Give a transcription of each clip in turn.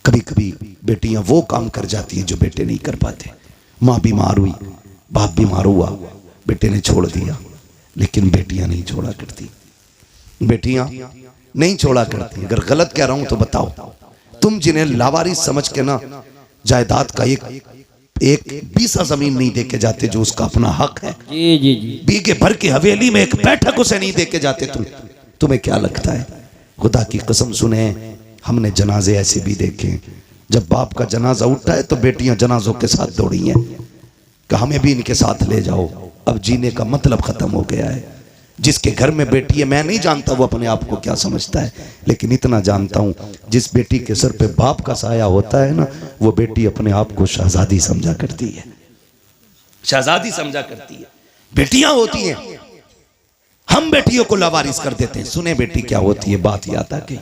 कभी कभी बेटियां वो काम कर जाती हैं जो बेटे नहीं कर पाते। माँ बीमार हुई, बाप बीमार हुआ, बेटे ने छोड़ दिया, लेकिन बेटियां नहीं छोड़ा करती, बेटियां नहीं छोड़ा करती। अगर गलत कह रहा हूं तो बताओ। तुम जिन्हें लावारिस समझ के ना जायदाद का एक बीसा जमीन नहीं देके जाते जो उसका अपना हक है, जी जी जी, बीघे भर की हवेली में एक बैठक उसे नहीं देके जाते, तुम्हें क्या लगता है? खुदा की कसम सुने, हमने जनाजे ऐसे भी देखे, जब बाप का जनाजा उठता है तो बेटियां जनाजों के साथ दौड़ी हैं कि हमें भी इनके साथ ले जाओ। अब जीने का मतलब खत्म हो गया है। जिसके घर में बेटी है, मैं नहीं जानता वो अपने आप को क्या समझता है, लेकिन इतना जानता हूं जिस बेटी के सर पे बाप का साया होता है ना, वो बेटी अपने आप को शहजादी समझा करती है, शहजादी समझा करती है। बेटियां होती हैं, हम बेटियों को लावारिस कर देते हैं। सुने बेटी क्या होती है, बात याद आ गई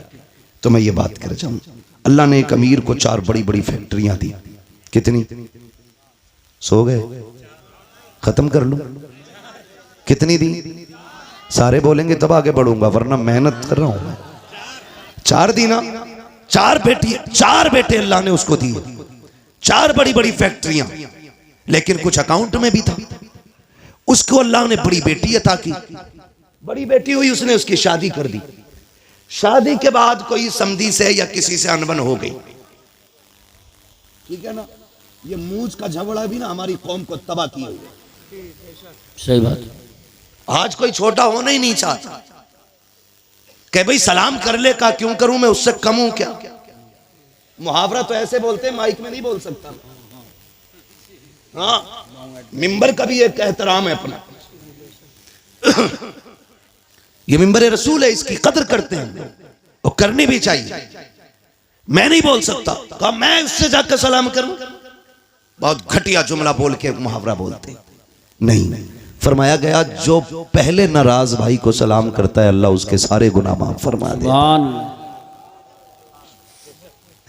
तो मैं ये बात कर जाऊं। अल्लाह ने एक अमीर को 4 बड़ी बड़ी फैक्ट्रियां दी। कितनी? सो गए? खत्म कर लूं? कितनी दी? सारे बोलेंगे तब आगे बढ़ूंगा, वरना मेहनत कर रहा हूं मैं। 4 दी ना? 4 बेटे अल्लाह ने उसको दिए, 4 बड़ी बड़ी फैक्ट्रियां, लेकिन कुछ अकाउंट में भी था। उसको अल्लाह ने बड़ी बेटी अता की, बड़ी बेटी हुई, उसने उसकी शादी कर दी। शादी के बाद कोई समधी से या किसी से अनबन हो गई, ठीक है ना? ये मूंछ का झगड़ा भी ना हमारी कौम को तबाह किए हुए। सही बात। आज कोई छोटा होना ही नहीं चाहता कि भाई सलाम कर ले, का क्यों करूं मैं, उससे कम हूं क्या? मुहावरा तो ऐसे बोलते हैं, माइक में नहीं बोल सकता। हाँ, मिंबर का भी एक एहतराम है अपना। ये मिंबर रसूल है, इसकी कदर करते हैं और करनी भी चाहिए। मैं नहीं बोल सकता, कहा मैं उससे जाकर सलाम करूं, बहुत घटिया जुमला बोल के मुहावरा बोलते नहीं। फरमाया गया जो पहले नाराज भाई को सलाम करता है, अल्लाह उसके सारे गुनाह माफ फरमा दे,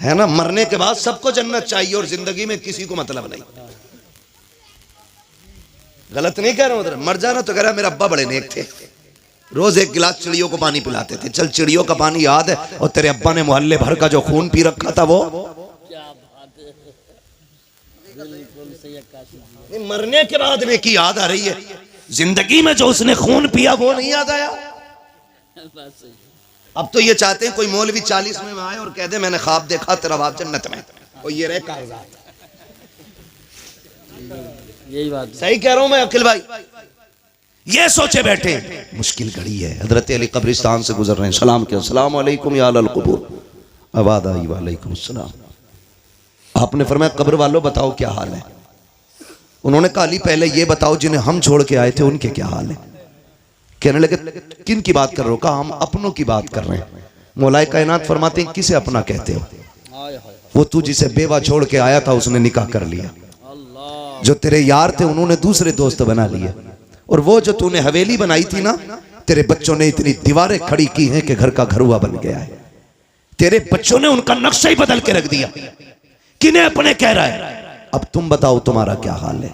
है ना? मरने के बाद सबको जन्नत चाहिए और जिंदगी में किसी को मतलब नहीं। गलत नहीं कह रहा हूं, उधर मर जाना तो कह रहा मेरा अब्बा बड़े नेक थे, रोज 1 गिलास चिड़ियों को पानी पिलाते थे। चल चिड़ियों का पानी याद है, और तेरे अब्बा ने मोहल्ले भर का जो खून पी रखा था वो मरने के बाद नेकी याद आ रही है, जिंदगी में जो उसने खून पिया वो नहीं याद आया। अब तो ये चाहते हैं कोई मौलवी 40 में आए और कह दे मैंने ख्वाब देखा तेरा बाप जन्नत में, और ये रहे कागजात। यही बात सही कह रहा हूं मैं अखिल भाई? ये सोचे बैठे मुश्किल घड़ी है। हजरत अली कब्रिस्तान से गुजर रहे हैं, सलाम किया, अस्सलाम वालेकुम या अहल क़ुबूर। आवाज़ आई वालेकुम अस्सलाम। आपने फरमाया कब्र वालों बताओ क्या हाल है? उन्होंने कहा अली पहले ये बताओ जिन्हें हम छोड़ के आए थे उनके क्या हाल है? कहने लगे किन की बात कर रहे हो? कहा हम अपनों की बात कर रहे हैं। मौलाए कायनात फरमाते हैं किसे अपना कहते हो? वो तू जिसे बेवा छोड़ के आया था उसने निकाह कर लिया, जो तेरे यार थे उन्होंने दूसरे दोस्त बना लिए, और वो जो तूने हवेली बनाई थी ना, तेरे बच्चों ने इतनी दीवारें खड़ी की हैं कि घर का घरुआ बन गया है। तेरे बच्चों ने उनका नक्शा ही बदल के रख दिया। किन्हें अपने कह रहा है? अब तुम बताओ तुम्हारा क्या हाल है?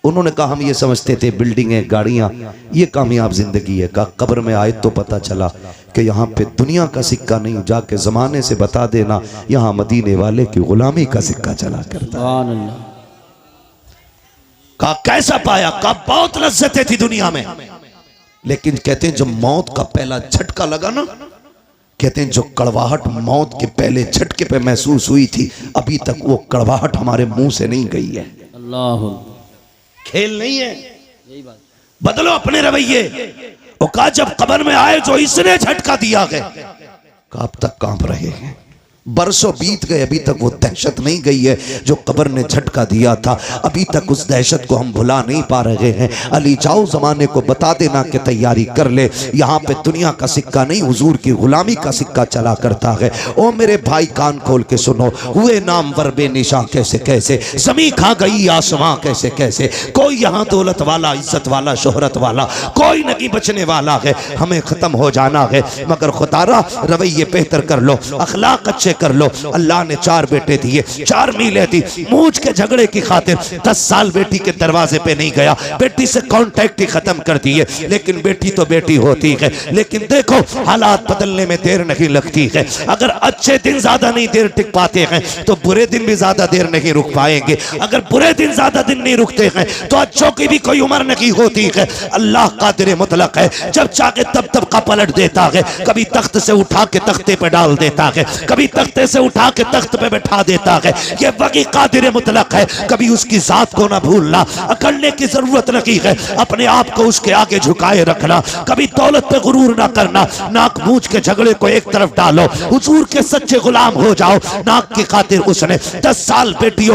उन्होंने कहा हम ये समझते थे बिल्डिंगें गाड़ियां ये कामयाब जिंदगी है। कहा कब्र में आए तो पता चला कि यहाँ पे दुनिया का सिक्का नहीं, जाके जमाने से बता देना यहाँ मदीने वाले की गुलामी का सिक्का चला करता। कहा कैसा पाया? कहा बहुत लज्जतें थी दुनिया में, लेकिन कहते हैं जब मौत का पहला झटका लगा ना, कहते हैं जो कड़वाहट मौत के पहले झटके पे महसूस हुई थी, अभी तक वो कड़वाहट हमारे मुंह से नहीं गई है। अल्लाह, खेल नहीं है। बदलो अपने रवैये। वो कहा जब कब्र में आए जो इसने झटका दिया है, कब तक कांप रहे हैं, बरसों बीत गए, अभी तक वो दहशत नहीं गई है जो कब्र ने झटका दिया था। अभी तक उस दहशत को हम भुला नहीं पा रहे हैं। अली जाओ जमाने को बता देना कि तैयारी कर ले, यहाँ पे दुनिया का सिक्का नहीं हुजूर की गुलामी का सिक्का चला करता है। ओ मेरे भाई कान खोल के सुनो, हुए नाम वर बेनिशा कैसे कैसे, ज़मीं खा गई आसमां कैसे कैसे, कोई यहाँ दौलत वाला इज्जत वाला शोहरत वाला कोई नहीं बचने वाला है, हमें खत्म हो जाना है। मगर खुदारा रवैये बेहतर कर लो, अखलाक अच्छे कर लो। अल्लाह ने 4 बेटे दिए, 4 मीलें दी। मूछ के झगड़े की खातिर 10 साल बेटी के दरवाजे पे नहीं गया, बेटी से कांटेक्ट ही खत्म कर दिए। लेकिन बेटी तो बेटी होती है। लेकिन देखो हालात बदलने में देर नहीं लगती है। अगर अच्छे दिन ज्यादा नहीं देर टिक पाते हैं तो बुरे दिन भी ज्यादा देर नहीं रुक पाएंगे। अगर बुरे दिन ज्यादा दिन नहीं रुकते हैं तो अच्छों की भी कोई उम्र नहीं होती है। अल्लाह कादिर मुतलक है, जब चाहे तब तबका पलट देता है। कभी तख्त से उठा के तख्ते पे डाल देता है, कभी तख्ते से उठा के तख्त पे बैठा देता है। ये वही कादिर मुतलक है। कभी उसकी जात को ना भूलना, अकड़ने की जरूरत नहीं है, अपने आप को उसके आगे झुकाए रखना। कभी दौलत पे गुरूर ना करना, नाक मूछ के झगड़े को एक तरफ डालो, हुजूर के सच्चे गुलाम हो जाओ। नाक की खातिर उसने 10 साल बेटी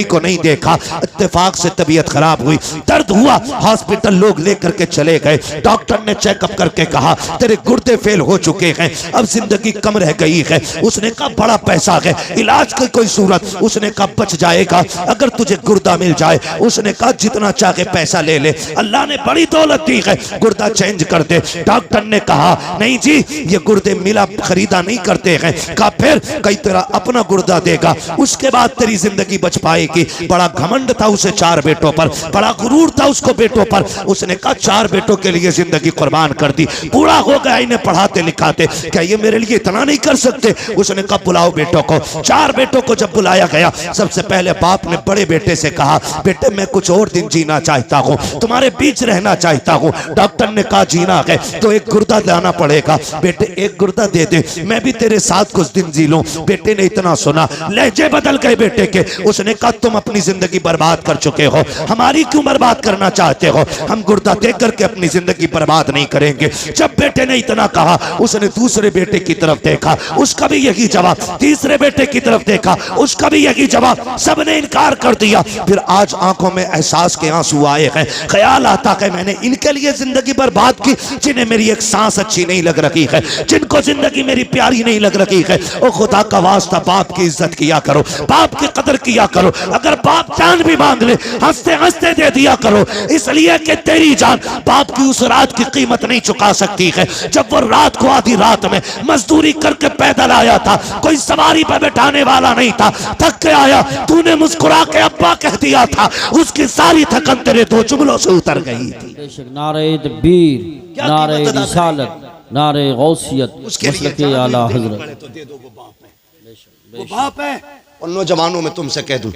को नहीं देखा। इत्तेफाक से तबीयत खराब हुई, दर्द हुआ, हॉस्पिटल लोग लेकर के चले गए। डॉक्टर ने चेकअप करके कहा तेरे गुर्दे फेल हो चुके हैं, अब जिंदगी कम रह गई है। उसने कहा बड़ा पैसा है, इलाज की कोई सूरत? उसने कहा बच जाएगा अगर तुझे गुर्दा मिल जाए। उसने कहा जितना चाहे पैसा ले ले, अल्लाह ने बड़ी दौलत दी है, गुर्दा चेंज कर दे। डॉक्टर ने कहा नहीं जी, ये गुर्दे मिला खरीदा नहीं करते हैं। कहा फिर? कई तेरा अपना गुर्दा देगा, उसके बाद तेरी जिंदगी बच पाएगी। बड़ा घमंड था उसे 4 बेटों पर, बड़ा गुरूर था उसको बेटों पर। उसने कहा 4 बेटों के लिए जिंदगी कुर्बान कर दी, पूरा हो गया इन्हें पढ़ाते लिखाते, क्या ये मेरे लिए इतना नहीं कर सकते? उसने कहा बुलाओ बेटों को। 4 बेटों को जब बुलाया गया, सबसे पहले बाप ने बड़े बेटे से कहा बेटे मैं कुछ और दिन जीना चाहता हूँ, तुम्हारे बीच रहना चाहता हूँ। डॉक्टर ने कहा जीना है तो एक गुर्दा लाना पड़ेगा। बेटे एक गुर्दा दे दे, मैं भी तेरे साथ कुछ दिन जी लूं। बेटे ने इतना सुना, लहजे बदल गए बेटे के। उसने कहा तुम अपनी जिंदगी बर्बाद कर चुके हो, हमारी क्यों बर्बाद करना चाहते हो? हम गुर्दा दे करके अपनी जिंदगी बर्बाद नहीं करेंगे। जब बेटे ने इतना कहा, उसने दूसरे बेटे की तरफ देखा, उसका भी यही जवाब। तीसरे बेटे की तरफ देखा, उसका भी यही जवाब। सबने इनकार कर दिया। फिर आज आंखों में एहसास के आंसू आए हैं। ख्याल आता है मैंने इनके लिए जिंदगी बर्बाद की जिन्हें मेरी एक सांस अच्छी नहीं लग रही है, जिनको जिंदगी मेरी प्यारी नहीं लग रही है। ओ खुदा का वास्ता बाप की इज्जत किया करो, बाप की कदर किया करो। अगर बाप जान भी मांग ले हंसते हंसते दे दिया करो, इसलिए कि तेरी जान बाप की उस रात की कीमत नहीं चुका सकती है। जब वो रात को आधी रात में मजदूरी करके पैदल आया था, कोई सवारी पर बैठाने वाला नहीं था, थक के आया, तूने मुस्कुरा के अब्बा कह दिया था, उसकी सारी थकन तेरे 2 जुमलों से उतर गई थी। नारे तकबीर, नारे रिसालत, नारे गौसियत, मसलके आला हजरत। तो दे दो वो बाप है। और नौजवानों में तुमसे कह दूं,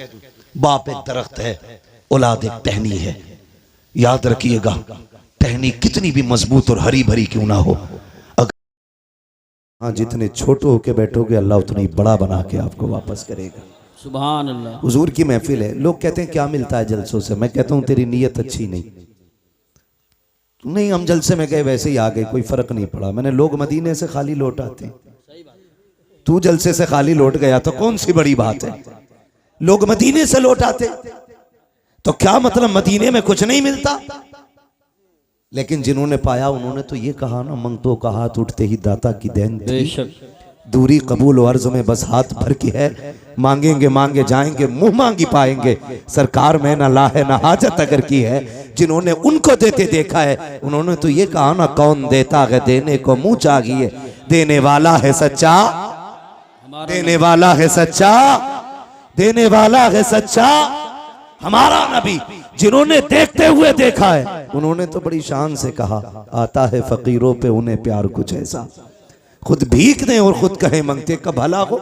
बाप एक दरख्त है, औलाद एक टहनी है। याद रखिएगा, टहनी कितनी भी मजबूत और हरी भरी क्यों ना हो, अगर हाँ जितने छोटे होके बैठोगे अल्लाह उतना ही बड़ा बना के आपको वापस करेगा। सुभान अल्लाह। हुजूर की महफिल है, लोग कहते हैं क्या मिलता है जलसों से? मैं कहता हूं तेरी नीयत अच्छी नहीं, हम जलसे में गए वैसे ही आ गए, कोई फर्क नहीं पड़ा। मैंने लोग मदीने से खाली लौट आते हैं, तू जलसे से खाली लौट गया तो कौन सी बड़ी बात है? लोग मदीने से लौट आते तो क्या मतलब मदीने में कुछ नहीं मिलता? लेकिन जिन्होंने पाया उन्होंने तो ये कहा ना, मंगतों का हाथ उठते ही दाता की देन थी। बेशक दूरी कबूल अर्ज में बस हाथ भर की है, मांगेंगे मांगे जाएंगे, मुंह मांगी पाएंगे। सरकार में ना ला है ना हाजत अगर की है। जिन्होंने उनको देते देखा है उन्होंने तो ये कहा ना, कौन देता है देने को मुंह चाहिए, देने वाला है सच्चा, देने वाला है सच्चा, देने वाला है सच्चा हमारा नबी। जिन्होंने देखते हुए देखा है उन्होंने तो बड़ी शान से कहा, आता है फकीरों पे उन्हें प्यार कुछ ऐसा, खुद भीख दें और खुद कहें मंगते का भला हो।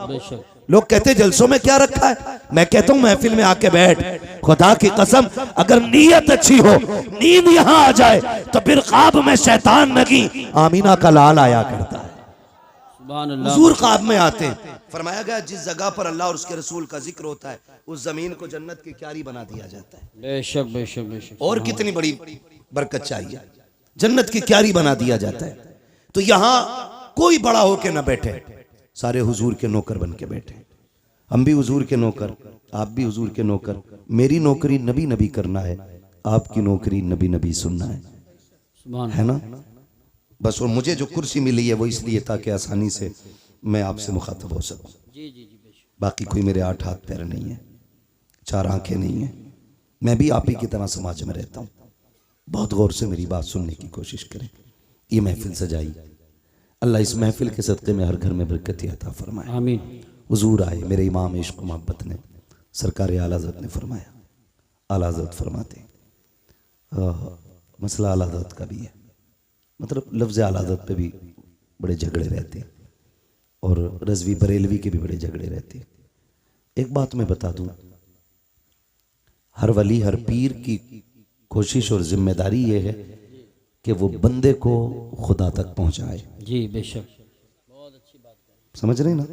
लोग कहते जलसों में क्या रखा है? मैं कहता हूं महफिल में आके बैठ, खुदा की कसम अगर नीयत अच्छी हो, नींद यहां आ जाए तो फिर ख्वाब में शैतान नहीं, आमीना का लाल आया करता है। हुजूर ख्वाब में आते हैं। फरमाया गया जिस जगह पर अल्लाह और उसके रसूल का जिक्र होता है उस जमीन को जन्नत की क्यारी बना दिया जाता है। बेशक बेशक बेशक। और कितनी बड़ी बरकत चाहिए, जन्नत की क्यारी बना दिया जाता है। तो यहाँ कोई बड़ा होके ना बैठे, सारे हुजूर के नौकर बन के बैठे। हम भी हुजूर के नौकर, आप भी हुजूर के नौकर। मेरी नौकरी नबी नबी करना है, आपकी नौकरी नबी नबी सुनना है ना? बस। और मुझे जो कुर्सी मिली है वो इसलिए ताकि आसानी से मैं आपसे मुखातब हो सकूं। बाकी कोई मेरे 8 हाथ पैर नहीं है, 4 आंखें नहीं है। मैं भी आप ही की तरह समाज में रहता हूँ। बहुत गौर से मेरी बात सुनने की कोशिश करें। ये महफिल सजाई, अल्लाह इस महफिल के सदक़े में हर घर में बरकत अता फरमाए। आमीन। हुजूर आए मेरे इमाम इश्क मोहब्बत ने, सरकार आला हज़रत ने फरमाया, आला हज़रत फरमाते मसला आला हज़रत का भी है, मतलब लफ्ज़ आला हज़रत पे भी बड़े झगड़े रहते हैं और रज़वी बरेलवी के भी बड़े झगड़े रहते हैं। एक बात मैं बता दूं, हर वली हर पीर की कोशिश और जिम्मेदारी ये है कि वो बंदे को खुदा तक पहुंचाए। जी बेशक, समझ रहे ना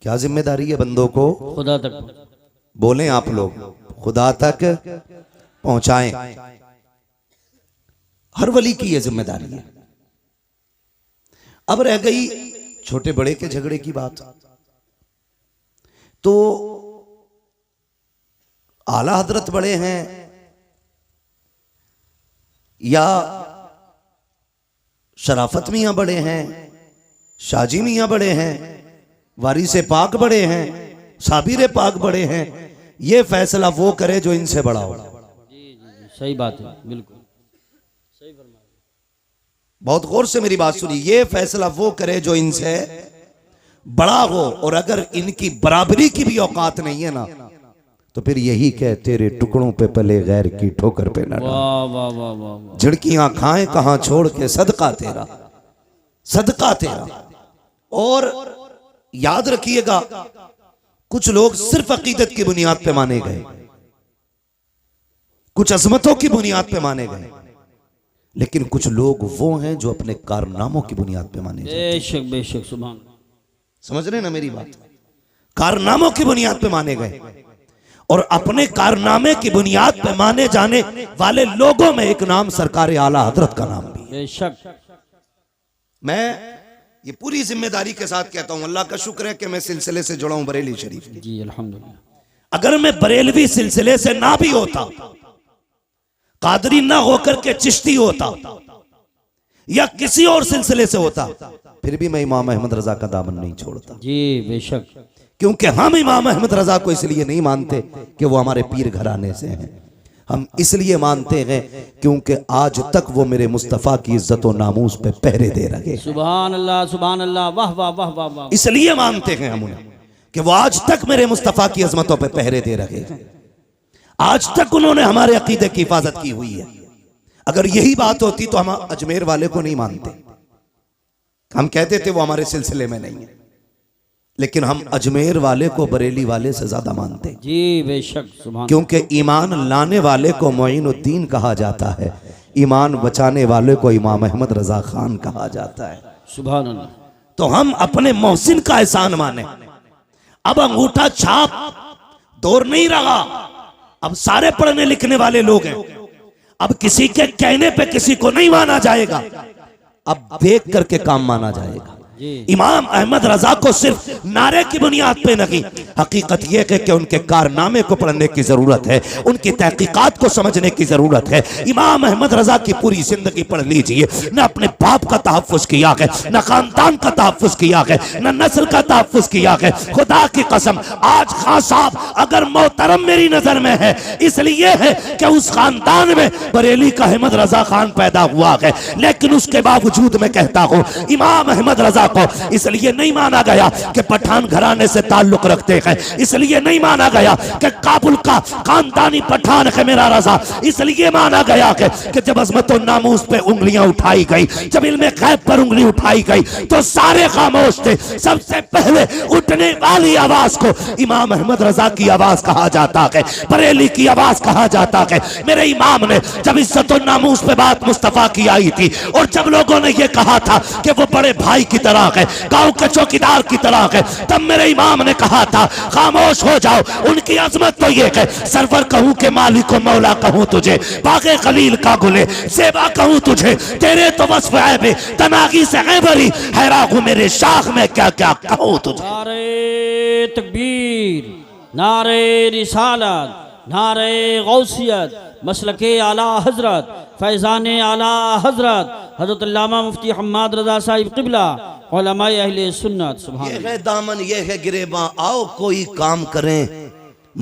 क्या जिम्मेदारी है बंदों को? खुदा तक। बोलें आप लोग, खुदा तक पहुंचाएं। हर वली की यह जिम्मेदारी है। अब रह गई छोटे बड़े के झगड़े की बात, तो आला हजरत बड़े हैं या शराफत मियां बड़े हैं, शाजी मियां बड़े हैं, वारिसे पाक बड़े हैं, साबिर पाक बड़े हैं, ये फैसला वो करे जो इनसे बड़ा हो। सही बात है, बिल्कुल सही फरमाया। बहुत गौर से मेरी बात सुनिए, ये फैसला वो करे जो इनसे बड़ा हो, और अगर इनकी बराबरी की भी औकात नहीं है ना, तो फिर यही कह तेरे टुकड़ों पे पले गैर की ठोकर पे न वाह वाह वाह वाह, झिड़कियां खाएं कहां छोड़ के सदका तेरा, सदका तेरा। और याद रखिएगा, कुछ लोग सिर्फ अकीदत की बुनियाद पे माने गए, कुछ अजमतों की बुनियाद पे माने गए, लेकिन कुछ लोग वो हैं जो अपने कारनामों की बुनियाद पे माने गए। बेशक बेशक, सुभान। समझ रहे ना मेरी बात? कारनामों की बुनियाद पे माने गए, और अपने कारनामे की बुनियाद पे माने जाने वाले लोगों में एक नाम सरकार आला हजरत का नाम भी है। बेशक। मैं ये पूरी जिम्मेदारी के साथ कहता हूं, अल्लाह का शुक्र है कि मैं सिलसिले से जुड़ा हूं बरेली शरीफ। जी अल्हम्दुलिल्लाह। अगर मैं बरेलवी सिलसिले से ना भी होता, कादरी ना होकर के चिश्ती होता या किसी और सिलसिले से होता, फिर भी मैं इमाम अहमद रजा का दामन नहीं छोड़ता। जी बेशक। क्योंकि हम इमाम अहमद रजा को इसलिए नहीं मानते कि वो हमारे पीर घराने से हैं, हम इसलिए मानते हैं क्योंकि आज तक वो मेरे मुस्तफ़ा की इज्जत और नामूस पे पहरे दे रहे। सुभान अल्लाह, सुभान अल्लाह, वाह वाह वाह वाह वाह। इसलिए मानते हैं हम उन्हें कि वो आज तक मेरे मुस्तफ़ा की अजमतों पे पहरे दे रहे हैं, आज तक उन्होंने हमारे अकीदे की हिफाजत की हुई है। अगर यही बात होती तो हम अजमेर वाले को नहीं मानते, हम कहते थे वो हमारे सिलसिले में नहीं है, लेकिन हम अजमेर वाले को बरेली वाले से ज्यादा मानते। जी बेशक, सुभान। क्योंकि ईमान लाने वाले को मोइनुद्दीन कहा जाता है, ईमान बचाने वाले को इमाम अहमद रजा खान कहा जाता है। सुभान अल्लाह। तो हम अपने मोहसिन का एहसान माने। अब अंगूठा छाप दौर नहीं रहा, अब सारे पढ़ने लिखने वाले लोग हैं, अब किसी के कहने पे किसी को नहीं माना जाएगा, अब देख करके काम माना जाएगा। इमाम अहमद रजा को सिर्फ नारे की बुनियाद पे नहीं, हकीकत यह है कि उनके कारनामे को पढ़ने की जरूरत है, उनकी तहकीकात को समझने की जरूरत है। इमाम अहमद रजा की पूरी जिंदगी पढ़ लीजिए, न अपने बाप का तहफ़्फ़ुज़ किया है, न खानदान का तहफ़्फ़ुज़ किया है, न नस्ल का तहफ़्फ़ुज़ किया है। खुदा की कसम, आज खान साहब अगर मोहतरम मेरी नजर में है, इसलिए है कि उस खानदान में बरेली का अहमद रजा खान पैदा हुआ है, लेकिन उसके बावजूद मैं कहता हूँ इमाम अहमद रजा को इसलिए नहीं माना गया कि पठान घराने से ताल्लुक रखते हैं, इसलिए नहीं माना गया कि काबुल का खानदानी पठान है मेरा रजा, इसलिए माना गया कि जब अजमत और नामूस पे उंगलियां उठाई गई, जब इल्मे गैब पर उंगली उठाई गई, तो सारे खामोश थे। सबसे पहले उठने वाली आवाज को इमाम अहमद रजा की आवाज कहा जाता है, बरेली की आवाज कहा जाता है। मेरे इमाम ने जब इज्जत और नामूस पे बात मुस्तफा की आई थी, और जब लोगों ने यह कहा था कि वो बड़े भाई की तरह है, गांव के चौकीदार की तरह है, तब मेरे इमाम ने कहा था खामोश हो जाओ। उनकी अजमत तो ये है, सरवर कहूं के मालिक को मौला कहूं तुझे, बागे खलील का गुले सेवा कहूं तुझे, तेरे तो वस्फ ऐबे तनागी से ऐबरी हैरा हूं मेरे शाख में क्या क्या कहूं तुझे। नारे तकबीर, नारे रिसालत, नारे गौसियत, मसलके आला हजरत, फैज़ान आला हजरत हजरत अल्लामा मुफ्ती हम्माद रजा साहिब क़िबला उलमाए अहले सुन्नत। सुभान। ये है दामन, ये है गिरेबां, आओ कोई काम करें,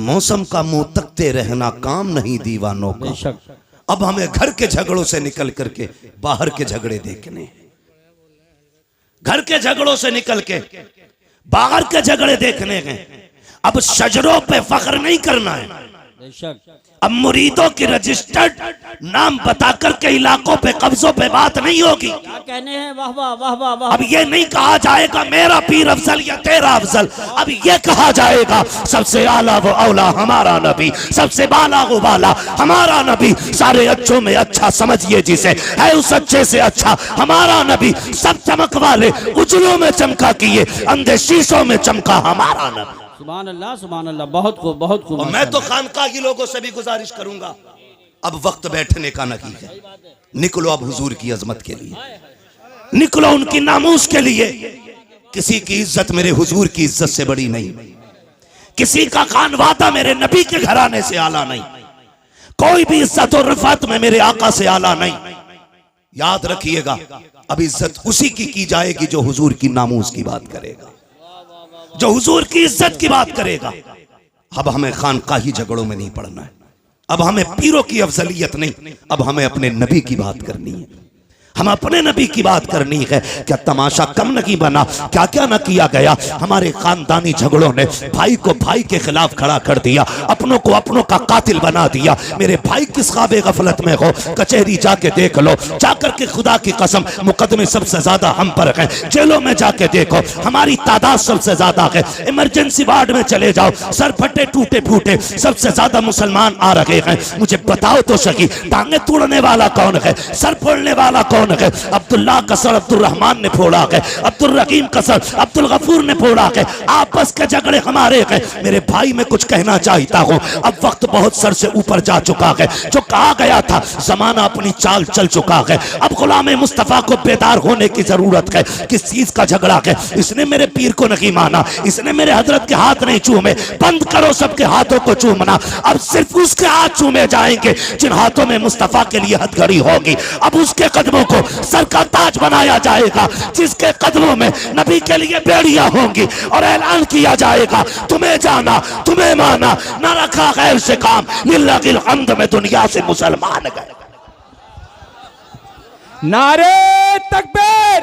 मौसम का मुंह तकते रहना काम नहीं दीवानों का। बेशक। अब हमें घर के झगड़ों से निकल करके बाहर के झगड़े देखने। घर के झगड़ों से निकल के बाहर के झगड़े देखने गए। अब शजरों पे फख्र नहीं करना है, बेशक। अब मुरीदों की रजिस्टर्ड नाम बताकर के इलाकों पे कब्जों पे बात नहीं होगी। क्या कहने हैं, वाह वाह वाह वाह वाह। अब ये नहीं कहा जाएगा मेरा पीर अफजल या तेरा अफजल, अब ये कहा जाएगा सबसे आला वो औला हमारा नबी, सबसे बाला वो बाला हमारा नबी, सारे अच्छों में अच्छा समझिए जिसे, है उस अच्छे से अच्छा हमारा नबी, सब चमक वाले उजलों में चमका किए, अंधे शीशों में चमका हमारा नबी। सुभान अल्लाह, बहुत खूब बहुत खूब। और मैं तो खानका की लोगों से भी गुजारिश करूंगा, अब वक्त बैठने का नहीं है, निकलो अब हुजूर की अजमत के लिए, निकलो उनकी नामूस के लिए। किसी की इज्जत मेरे हुजूर की इज्जत से बड़ी नहीं, किसी का खान वादा मेरे नबी के घराने से आला नहीं, कोई भी इज्जत और रिफात में मेरे आका से आला नहीं। याद रखिएगा, अब इज्जत उसी की जाएगी जो हुजूर की नामूस की बात करेगा, जो हुजूर की इज्जत की बात करेगा। अब हमें खानकाही झगड़ों में नहीं पड़ना है, अब हमें पीरों की अफजलियत नहीं, अब हमें अपने नबी की बात करनी है, हम अपने नबी की बात करनी है। क्या तमाशा कम नहीं बना, क्या क्या न किया गया। हमारे खानदानी झगड़ों ने भाई को भाई के खिलाफ खड़ा कर दिया, अपनों को अपनों का कातिल बना दिया। मेरे भाई किस ख्वाबे गफलत में हो, कचहरी जाके देख लो, जाकर के खुदा की कसम मुकदमे सबसे ज्यादा हम पर हैं, जेलों में जाके देखो हमारी तादाद सबसे ज्यादा है। इमरजेंसी वार्ड में चले जाओ, सर फटे टूटे फूटे सबसे ज्यादा मुसलमान आ रहे हैं। मुझे बताओ तो सही, टांगे तोड़ने वाला कौन है, सर फोड़ने वाला कौन है? अब्दुल्ला का सर अब्दुल रहमान ने फोड़ा है, अब्दुल रहीम का सर अब्दुल गफूर ने फोड़ा है। आपस के झगड़े हमारे हैं। मेरे भाई मैं कुछ कहना चाहता हूं, अब वक्त बहुत सर से ऊपर जा चुका है। जो कहा गया था जमाना अपनी चाल चल चुका है। अब गुलाम मुस्तफा को बेदार होने की जरूरत है। किस चीज का झगड़ा है? इसने मेरे पीर को नहीं माना, इसने मेरे हजरत के हाथ नहीं चूमे। बंद करो सबके हाथों को चूमना, अब सिर्फ उसके हाथ चूमे जाएंगे जिन हाथों में मुस्तफा के लिए हथकड़ी होगी। अब उसके कदमों को सर का ताज बनाया जाएगा, जिसके कदमों में नबी के लिए बेड़ियां होंगी और ऐलान किया जाएगा तुम्हें जाना तुम्हें माना, न रखा गैर से काम, लिल्लाहिल हम्द में दुनिया से मुसलमान गए। नारे तकबीर,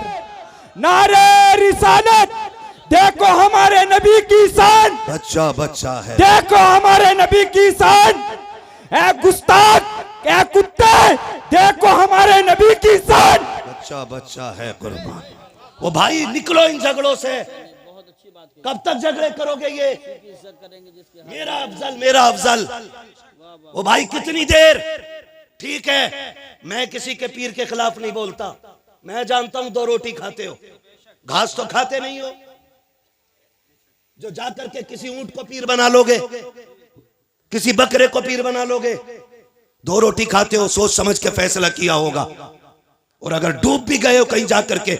नारे रिसालत, देखो हमारे नबी की शान, बच्चा बच्चा है, देखो हमारे नबी की शान। ए गुस्ताख, ए कुत्ते, देखो हमारे नबी की शान। बच्चा बच्चा है कुर्बान। वो भाई निकलो इन झगड़ों से, कब तक झगड़े करोगे? ये मेरा अफजल मेरा अफजल, वो भाई कितनी देर? ठीक है, मैं किसी के पीर के खिलाफ नहीं बोलता, मैं जानता हूं 2 रोटी खाते हो, घास तो खाते नहीं हो, जो जाकर के किसी ऊंट को पीर बना लोगे, किसी बकरे को पीर बना लोगे। 2 रोटी खाते हो, सोच समझ के फैसला किया होगा, और अगर डूब भी गए हो कहीं जाकर के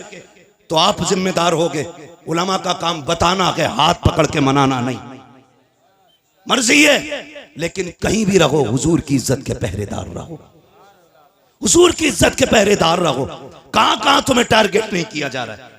तो आप जिम्मेदार होगे। उलमा का काम बताना है, हाथ पकड़ के मनाना नहीं। मर्जी है, लेकिन कहीं भी रहो हुजूर की इज्जत के पहरेदार रहो, हुजूर की इज्जत के पहरेदार रहो। कहां कहां तुम्हें टारगेट नहीं किया जा रहा है,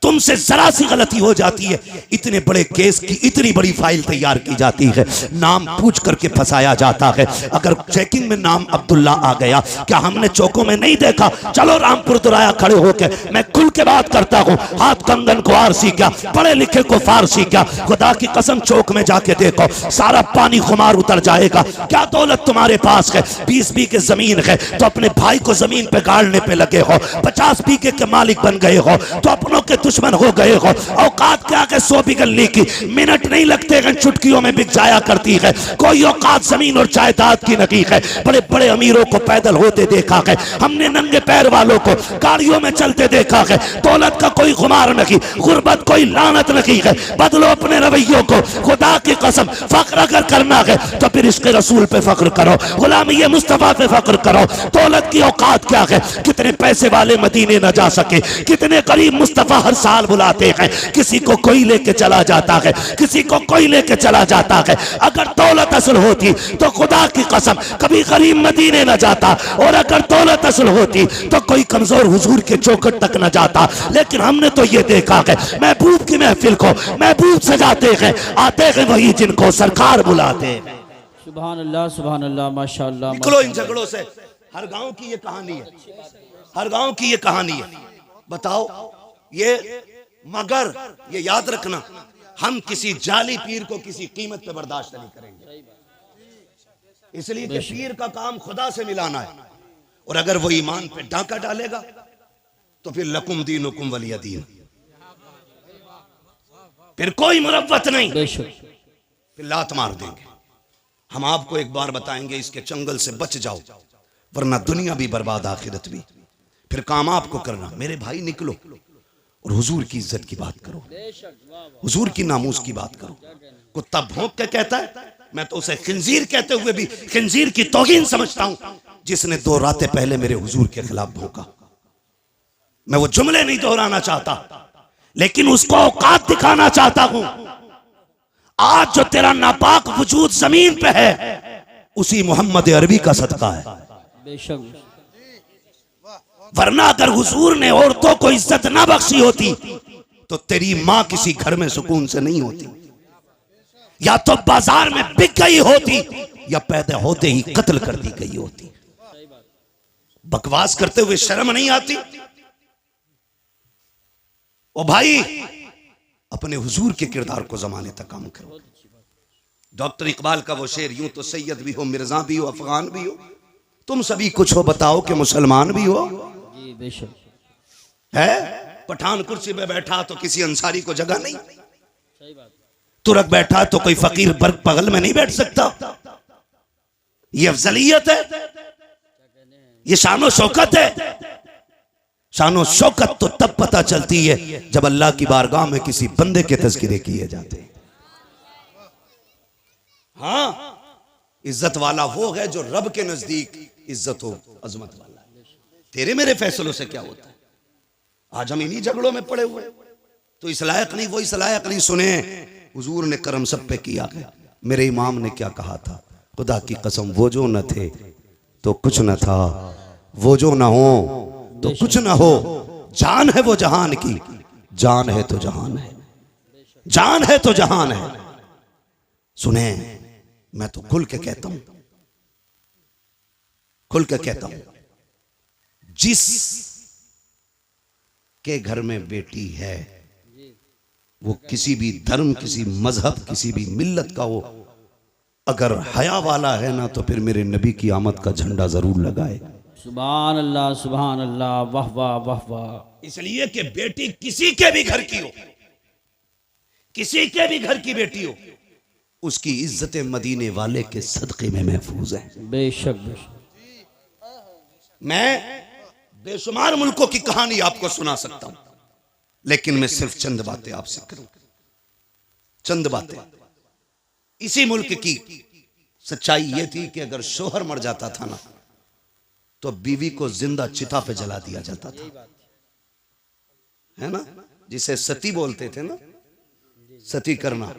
तुमसे जरा सी गलती हो जाती है, इतने बड़े केस की इतनी बड़ी फाइल तैयार की जाती है, नाम पूछ करके फंसाया जाता है। अगर चेकिंग में नाम अब्दुल्ला आ गया, क्या हमने चौकों में नहीं देखा? चलो रामपुर दुराया खड़े होके मैं खुल के बात करता हूँ, हाथ कंगन को आरसी क्या, पढ़े लिखे को फारसी क्या। खुदा की कसम चौक में जाके देखो, सारा पानी खुमार उतर जाएगा। क्या दौलत तुम्हारे पास है? 20 बीघे जमीन है तो अपने भाई को जमीन पे गाड़ने पे लगे हो, 50 बीघे के मालिक बन गए हो तो अपनों के दुश्मन हो गए हो। औकात क्या के 100 बिगलने की मिनट नहीं लगते हैं, चुटकियों में बिक जाया करती है। कोई औकात जमीन और जायदाद की नहीं है। बड़े बड़े अमीरों को पैदल होते देखा है हमने, नंगे पैर वालों को गाड़ियों में चलते देखा है। दौलत का कोई खुमार नहीं, गुर्बत कोई लानत नहीं है। बदलो अपने रवैयों को, खुदा की कसम फख्र अगर करना है तो फिर इसके रसूल पे फख्र करो, गुलामी मुस्तफा पे फख्र करो। दौलत की औकात क्या है? कितने पैसे वाले मदीने न जा सके, कितने गरीब मुस्तफा हर साल बुलाते हैं, किसी को कोई लेके चला जाता है, किसी को कोई लेके चला जाता है। अगर दौलत असल होती तो खुदा की कसम कभी गरीब मदीने न जाता, और अगर दौलत असल होती तो कोई कमजोर हुजूर के चौखट तक न जाता। लेकिन हमने तो ये देखा है, महबूब की महफिल को महबूब सजाते हैं, आते हैं वही जिनको सरकार बुलाते हैं। सुभान अल्लाह माशाअल्लाह। निकलो इन झगड़ों से। हर गांव की ये कहानी है, हर गांव की ये कहानी है। बताओ ये मगर ये याद रखना, हम किसी जाली पीर को किसी कीमत पे बर्दाश्त नहीं करेंगे, इसलिए कि पीर का काम खुदा से मिलाना है। और अगर वो ईमान पे डाका डालेगा तो फिर लकुम दीन हुकुम वलिया दीन, फिर कोई मुरव्वत नहीं, फिर लात मार देंगे। हम आपको एक बार बताएंगे, इसके चंगल से बच जाओ, वरना दुनिया भी बर्बाद आखिरत भी। फिर काम आपको करना। मेरे भाई निकलो और हुजूर की इज्जत की बात करो, हुजूर की नामूस की बात करो। कुत्ता भौंक के कहता है, मैं तो उसे खिंजीर कहते हुए भी खिंजीर की तौहीन समझता हूं, जिसने 2 रातें पहले मेरे हुजूर के खिलाफ भौंका। मैं वो जुमले नहीं दोहराना चाहता, लेकिन उसको औकात दिखाना चाहता हूं। आज जो तेरा नापाक वजूद जमीन पे है, उसी मोहम्मद अरबी का सदका है। बेशक। वरना अगर हुजूर ने औरतों को इज्जत ना बख्शी होती तो तेरी मां किसी घर में सुकून से नहीं होती, या तो बाजार में बिक गई होती, या पैदा होते ही कत्ल कर दी गई होती। बकवास करते हुए शर्म नहीं आती? ओ भाई, अपने हुजूर के किरदार को जमाने तक काम करो। डॉक्टर इकबाल का वो शेर, यूं तो सैयद भी हो, मिर्जा भी हो, अफगान भी हो, तुम सभी कुछ हो, बताओ कि मुसलमान भी हो। जी बेशक है पठान कुर्सी पे बैठा तो किसी अंसारी को जगह नहीं, तुरक बैठा तो कोई फकीर बर्ग बगल में नहीं बैठ सकता। ये अफजलियत है, ये शानो शौकत है। शानो शौकत तो तब पता चलती है जब अल्लाह की बारगाह में किसी बंदे के तज़किरे किए जाते हैं। हाँ, इज्जत वाला वो है जो रब के नजदीक इज्जत हो, अजमत वाला। तेरे मेरे फैसलों से क्या होता है? आज हम इन्हीं झगड़ों में पड़े हुए, तो इस लायक नहीं, वो इस लायक नहीं। सुने, हुजूर ने करम सब पे किया है। मेरे इमाम ने क्या कहा था? खुदा की कसम, वो जो न थे तो कुछ न था, वो जो न हो तो कुछ न हो। जान है वो जहान की, जान है तो जहान है, जान है तो जहान है। सुने, मैं तो खुल के कहता हूं, खुल के कहता हूं, जिस के घर में बेटी है वो किसी भी धर्म, किसी मजहब, किसी भी मिल्लत का हो, अगर हया वाला है ना, तो फिर मेरे नबी की आमद का झंडा जरूर लगाए। सुभान अल्लाह, वाह वाह वाह वाह। इसलिए कि बेटी किसी के भी घर की हो, किसी के भी घर की बेटी हो, उसकी इज्जत मदीने वाले के सदक़े में महफूज है। बेशक बेशक। मैं बेशुमार मुल्कों की कहानी आपको सुना सकता हूं, लेकिन मैं सिर्फ चंद बातें आपसे करूं, चंद बातें। इसी मुल्क की सच्चाई यह थी कि अगर शोहर मर जाता था ना, तो बीवी को जिंदा चिता पे जला दिया जाता था, है ना, जिसे सती बोलते थे ना, सती करना,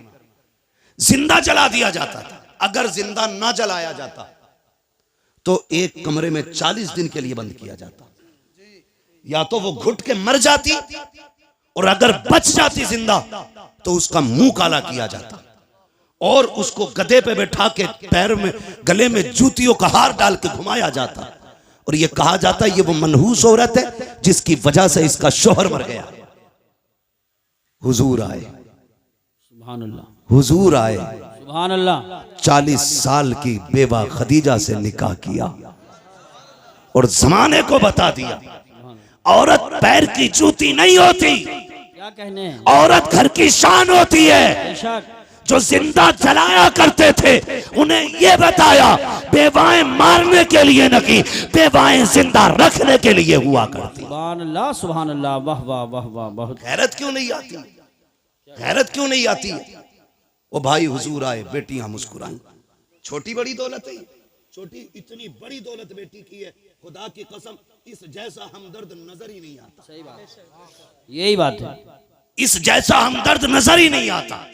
जिंदा जला दिया जाता था। अगर जिंदा ना जलाया जाता तो एक कमरे में 40 दिन के लिए बंद किया जाता। या तो वो घुट के मर जाती, और अगर बच जाती जिंदा तो उसका मुंह काला किया जाता, और उसको गधे पे बैठा के पैर में, गले में जूतियों का हार डाल के घुमाया जाता, और ये कहा जाता ये वो मनहूस औरत है जिसकी वजह से इसका शोहर मर गया। हुजूर आए, सुभान अल्लाह, हुजूर आए, सुभान अल्लाह। 40 साल की बेवा खदीजा से निकाह किया और जमाने को बता दिया औरत पैर की जूती नहीं होती, क्या कहने हैं? औरत घर की शान होती है। बेशक। जो जिंदा जलाया करते थे उन्हें यह बताया बेवाएं मारने के लिए न की, बेवाएं जिंदा रखने के लिए हुआ करती। सुभान अल्लाह, वाह वाह वाह वाह। बहुत गैरत क्यों नहीं आती? गैरत क्यों नहीं आती? ओ भाई, हुजूर आए, बेटियां मुस्कुराई। छोटी बड़ी दौलत है, छोटी इतनी बड़ी दौलत बेटी की है, खुदा की कसम इस जैसा हमदर्द नजर ही नहीं आता। सही बात, यही बात है। इस जैसा हमदर्द नजर ही नहीं आता।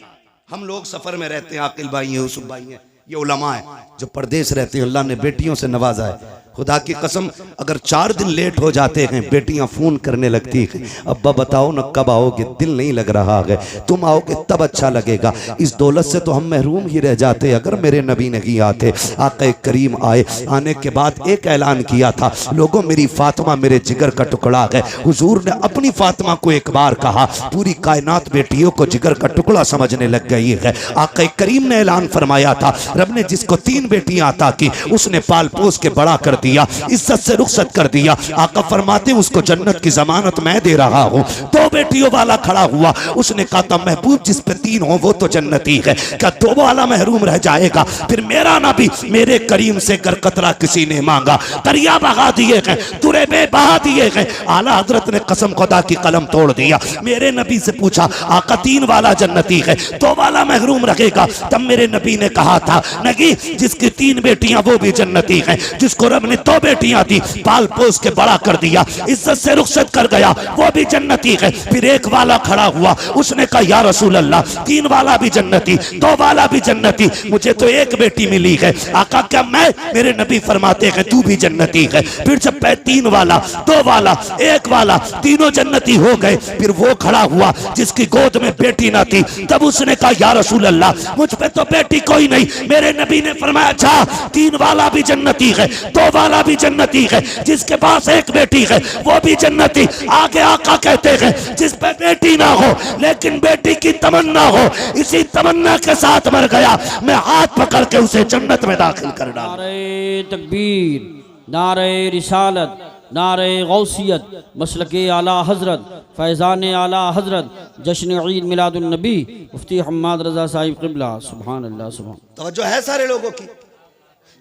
हम लोग सफर में रहते हैं, आकिल भाई हैं, यूसुफ भाई हैं, ये उलमा है जो परदेश रहते हैं, अल्लाह ने बेटियों से नवाजा है। खुदा की कसम अगर 4 दिन लेट हो जाते हैं बेटियां फोन करने लगती हैं, अब्बा बताओ ना कब आओगे, दिल नहीं लग रहा है, तुम आओगे तब अच्छा लगेगा। इस दौलत से तो हम महरूम ही रह जाते अगर मेरे नबी नहीं आते। आक़ा करीम आए, आने के बाद एक ऐलान किया था, लोगों मेरी फातिमा मेरे जिगर का टुकड़ा है। हुजूर ने अपनी फातिमा को एक बार कहा, पूरी कायनात बेटियों को जिगर का टुकड़ा समझने लग गई है। आक़ा करीम ने ऐलान फरमाया था, रब ने जिसको 3 बेटियां अता की उसने पाल पोस के बड़ा कर दिया, इज्जत से रुखसत कर दिया। आका फरमाते उसको जन्नत की जमानत मैं दे रहा हूँ। 2 बेटियों वाला खड़ा हुआ, उसने कहा था महबूब जिस पे 3 हो वो तो जन्नती है, क्या 2 वाला महरूम रह जाएगा? फिर मेरा नबी मेरे करीम से कर कतरा किसी ने मांगा, दरिया बहा दिए गए, तुरे में बहा दिए गए। आला हजरत ने कसम खुदा की कलम तोड़ दिया। मेरे नबी से पूछा आका 3 वाला जन्नती है, 2 वाला महरूम रहेगा? तब मेरे नबी ने कहा था नहीं, जिसकी 3 बेटियां वो भी जन्नती है, जिसको रब ने 2 बेटियां दी पाल पोस के बड़ा कर दिया, इज्जत से रुखसत कर गया, वो भी जन्नती है। फिर एक वाला खड़ा हुआ, उसने कहा या रसूल अल्लाह 3 वाला भी जन्नती, 2 वाला भी जन्नती, मुझे तो 1 बेटी मिली है। आका क्या मैं? मेरे नबी फरमाते हैं तू भी जन्नती है। फिर जब 3 वाला 2 वाला 1 वाला तीनों जन्नती हो गए, फिर वो खड़ा हुआ जिसकी गोद में बेटी ना थी, तब उसने कहा या रसूल अल्लाह मुझ पे तो बेटी कोई नहीं। मेरे नबी ने फरमाया अच्छा 3 वाला भी जन्नती है, 2 वाला भी जन्नती है, जिसके पास 1 बेटी है वो भी जन्नती। आगे आका कहते हैं जिस पे बेटी ना हो लेकिन बेटी की तमन्ना हो, इसी तमन्ना के साथ मर गया, मैं हाथ पकड़ के उसे जन्नत में दाखिल कर डालूं। नारे तकबीर, नारे रिसालत, नारे गौसियत, मसलके आला हजरत, फैज़ान आला हजरत, जश्न ईद मिलादुन नबी मुफ्ती हम्माद रजा साहिब क़िबला। सुभान अल्लाह सुभान। तवज्जो है सारे लोगों की?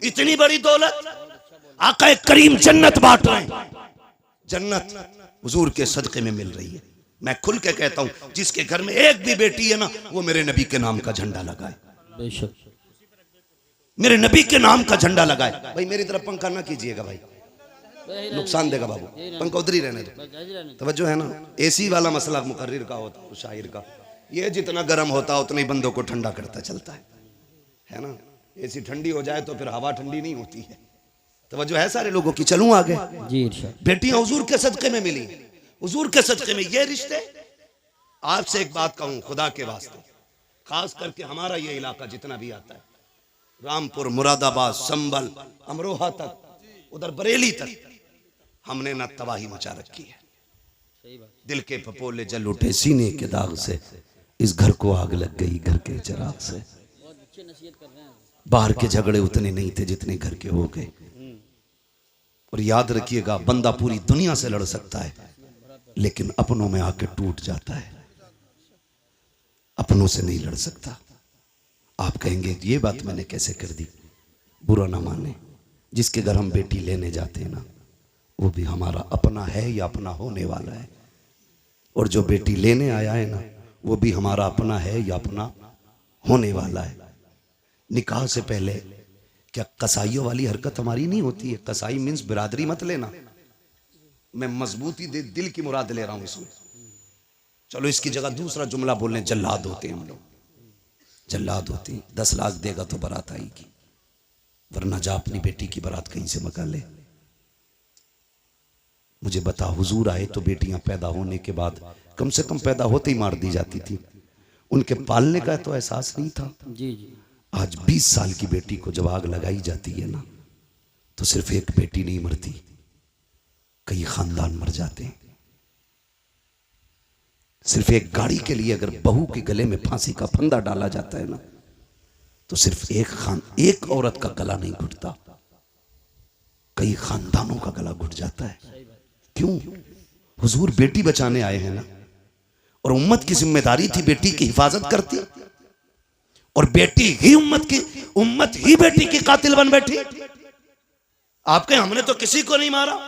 इतनी बड़ी दौलत आका करीम जन्नत बांट रहे हैं, जन्नत हुजूर के सदके में मिल रही है। मैं खुल के कहता हूं जिसके घर में 1 भी बेटी है ना, वो मेरे नबी के नाम का झंडा लगाए, बेशक मेरे नबी के नाम का झंडा लगाए। भाई मेरी तरफ पंखा ना कीजिएगा भाई, नुकसान देगा बाबू, पंखा उधर ही रहने दो। तवज्जो है ना? एसी वाला मसला मुकर्रिर का होता है, शायर का, ये जितना गर्म होता है उतना ही बंदों को ठंडा करता चलता है ना? एसी ठंडी हो जाए तो फिर हवा ठंडी नहीं होती है। तवज्जो है सारे लोगों की? चलूं आगे जी इरशाद। बेटियां हुजूर के सदके में मिली, हुजूर के सदके में ये रिश्ते। आपसे एक बात कहूं खुदा के वास्ते, खास करके हमारा ये इलाका जितना भी आता है, रामपुर, मुरादाबाद, संभल, अमरोहा तक, उधर बरेली तक, हमने ना तबाही मचा रखी है। दिल के पपोले जल उठे सीने के दाग से, इस घर को आग लग गई घर के चिराग से। बाहर के झगड़े उतने नहीं थे जितने घर के हो गए। और याद रखिएगा बंदा पूरी दुनिया से लड़ सकता है लेकिन अपनों में आके टूट जाता है, अपनों से नहीं लड़ सकता। आप कहेंगे ये बात मैंने कैसे कर दी? बुरा ना माने, जिसके घर हम बेटी लेने जाते हैं ना, वो भी हमारा अपना है या अपना होने वाला है। और जो बेटी लेने आया है ना, वो भी हमारा अपना है या अपना होने वाला है। निकाह से पहले क्या कसाईयों वाली हरकत हमारी नहीं होती है? कसाई मीन्स बिरादरी मत लेना, मैं मजबूती दिल की मुराद ले रहा हूं इसमें। चलो इसकी जगह दूसरा जुमला बोलने, जल्लाद होते हैं हम लोग, जल्लाद होते हैं। 10 लाख देगा तो बारात आएगी, वरना जा अपनी बेटी की बारात कहीं से मका ले। मुझे बता, हुजूर आए तो बेटियां पैदा होने के बाद कम से कम पैदा होते ही मार दी जाती थी, उनके पालने का तो एहसास नहीं था। जी जी। आज 20 साल की बेटी को जब आग लगाई जाती है ना, तो सिर्फ एक बेटी नहीं मरती, कई खानदान मर जाते हैं। सिर्फ एक गाड़ी के लिए अगर बहू के गले में फांसी का फंदा डाला जाता है ना, तो सिर्फ एक औरत का गला नहीं घुटता, कई खानदानों का गला घुट जाता है। क्यों? हुजूर बेटी बचाने आए हैं ना, और उम्मत की जिम्मेदारी थी बेटी की हिफाजत करती, और बेटी ही उम्मत ही बेटी की कातिल बन बैठी। आपके हमने तो किसी को नहीं मारा,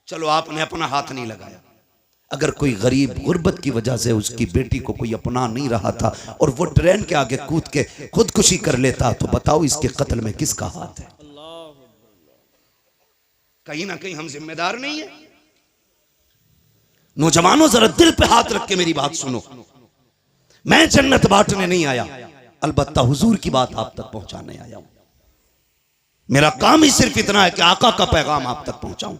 चलो आपने अपना हाथ नहीं लगाया। अगर कोई गरीब गुर्बत की वजह से उसकी बेटी को कोई अपना नहीं रहा था और वो ट्रेन के आगे कूद के खुदकुशी कर लेता, तो बताओ इसके कत्ल में किसका हाथ है? कहीं ना कहीं हम जिम्मेदार नहीं है। नौजवानों जरा दिल पे हाथ रख के मेरी बात सुनो, मैं जन्नत बांटने नहीं आया, अलबत्ता हुजूर की बात आप तक पहुंचाने आया हूं। मेरा काम ही सिर्फ इतना है कि आका का पैगाम आप तक पहुंचाऊं।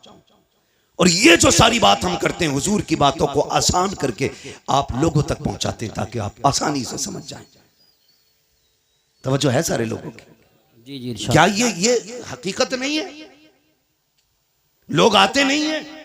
और ये जो सारी बात हम करते हैं हुजूर की बातों को आसान करके आप लोगों तक पहुंचाते हैं ताकि आप आसानी से समझ जाएं। तवज्जो है सारे लोगों की? जी जी इरशाद। क्या ये हकीकत नहीं है? लोग आते नहीं है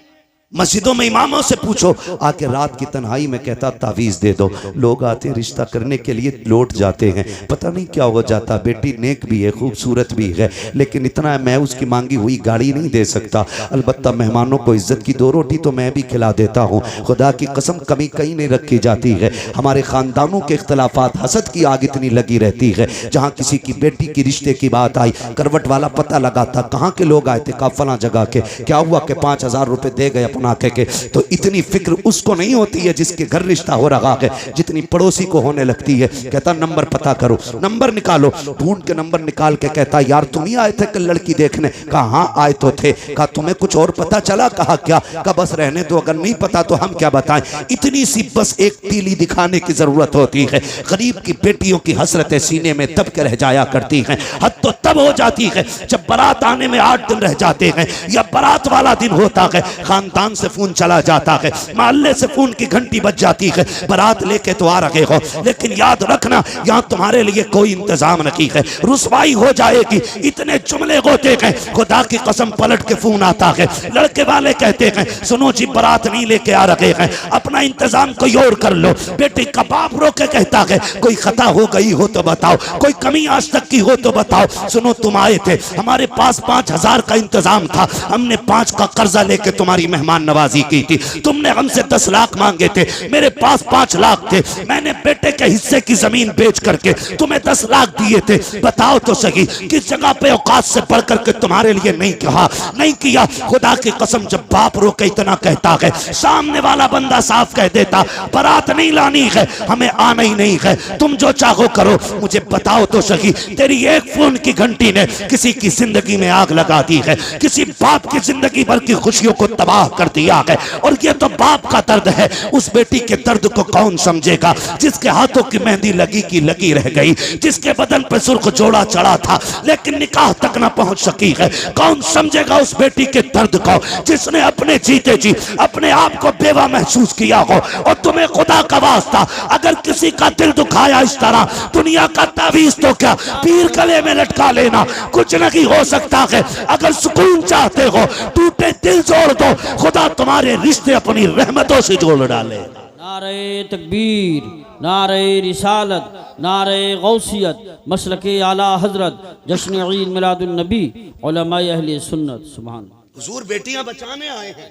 मस्जिदों में, इमामों से पूछो आके रात की तन्हाई में कहता तावीज़ दे दो। लोग आते रिश्ता करने के लिए लौट जाते हैं, पता नहीं क्या हो जाता। बेटी नेक भी है, खूबसूरत भी है, लेकिन इतना है मैं उसकी मांगी हुई गाड़ी नहीं दे सकता। अलबत्ता मेहमानों को इज्जत की 2 रोटी तो मैं भी खिला देता हूँ। खुदा की कसम कमी कहीं नहीं रखी जाती है। हमारे ख़ानदानों के इख्तलाफात, हसद की आग इतनी लगी रहती है। जहाँ किसी की बेटी की रिश्ते की बात आई, करवट वाला पता लगाता कहाँ के लोग आए थे, कहा फला जगह के, क्या हुआ कि 5,000 रुपये दे गए अपना के। तो इतनी फिक्र उसको नहीं होती है जिसके घर रिश्ता हो रहा है जितनी पड़ोसी को होने लगती है। कहता नंबर पता करो, नंबर निकालो। ढूंढ के नंबर निकाल के कहता यार तुम ही आए थे कल लड़की देखने? कहा हाँ आए तो थे। कहा तुम्हें कुछ और पता चला? कहा क्या? कहा बस रहने दो, अगर नहीं पता तो हम क्या बताएं। इतनी सी बस एक तीली दिखाने की जरूरत होती है। गरीब की बेटियों की हसरतें सीने में दब के रह जाया करती हैं। हद तो तब हो जाती है जब बारात आने में 8 दिन रह जाते हैं या बारात वाला दिन होता है, खानदान से फोन चला जाता है, मोहल्ले से फोन की घंटी बज जाती है, बारात लेके तो आ रहे हो लेकिन याद रखना यहाँ तुम्हारे लिए कोई इंतजाम नहीं है, रुसवाई हो जाएगी। इतने जुमले होते हैं, खुदा की कसम पलट के फोन आता है, लड़के वाले कहते हैं सुनो जी बारात नहीं लेके आ रहे हैं, अपना इंतजाम कोई और कर लो। बेटी का बाप रो के कहता है कोई खता हो गई हो तो बताओ, कोई कमी आज तक की हो तो बताओ। सुनो तुम आए थे, हमारे पास 5,000 का इंतजाम था, हमने 5 का कर्जा लेके तुम्हारी मेहमान नवाजी की थी। तुमने हमसे 10 लाख मांगे थे, मेरे पास 5 लाख थे, मैंने बेटे के हिस्से की जमीन बेच करके तुम्हें 10 लाख दिए थे। बताओ तो सही किस जगह पे औकात से बढ़ करके तुम्हारे लिए नहीं कहा, नहीं किया। खुदा की कसम जब बाप रो के इतना कहता है, सामने वाला बंदा साफ कह देता बारात नहीं लानी है, हमें आना ही नहीं है, तुम जो चाहो करो। मुझे बताओ तो सही तेरी एक फोन की घंटी ने किसी की जिंदगी में आग लगा दी है, किसी बाप की जिंदगी भर की खुशियों को तबाह कर दिया है। और ये तो बाप का दर्द है, उस बेटी के दर्द को कौन समझेगा जिसके हाथों की मेहंदी लगी की लगी रह गई, जिसके बदन पर सुर्ख जोड़ा चढ़ा था लेकिन निकाह तक ना पहुंच सकी है। कौन समझेगा उस बेटी के दर्द को जिसने अपने जीते जी अपने आप को बेवा महसूस किया हो। और तुम्हें खुदा का वास्ता अगर किसी का दिल दुखाया इस तरह, दुनिया का तावीज तो क्या पीर गले में लटका लेना, कुछ नहीं हो सकता है। अगर सुकून चाहते हो टूटे दिल जोड़ दो, खुदा तुम्हारे रिश्ते अपनी रहमतों से जोड़ डाले। नारे तकबीर, नारे रिसालत, नारे गौसियत, मसलके आला हजरत, जश्न ईद मिलादुन नबी, उलमाए अहले सुन्नत। सुभान हुजूर बेटियां बचाने आए हैं,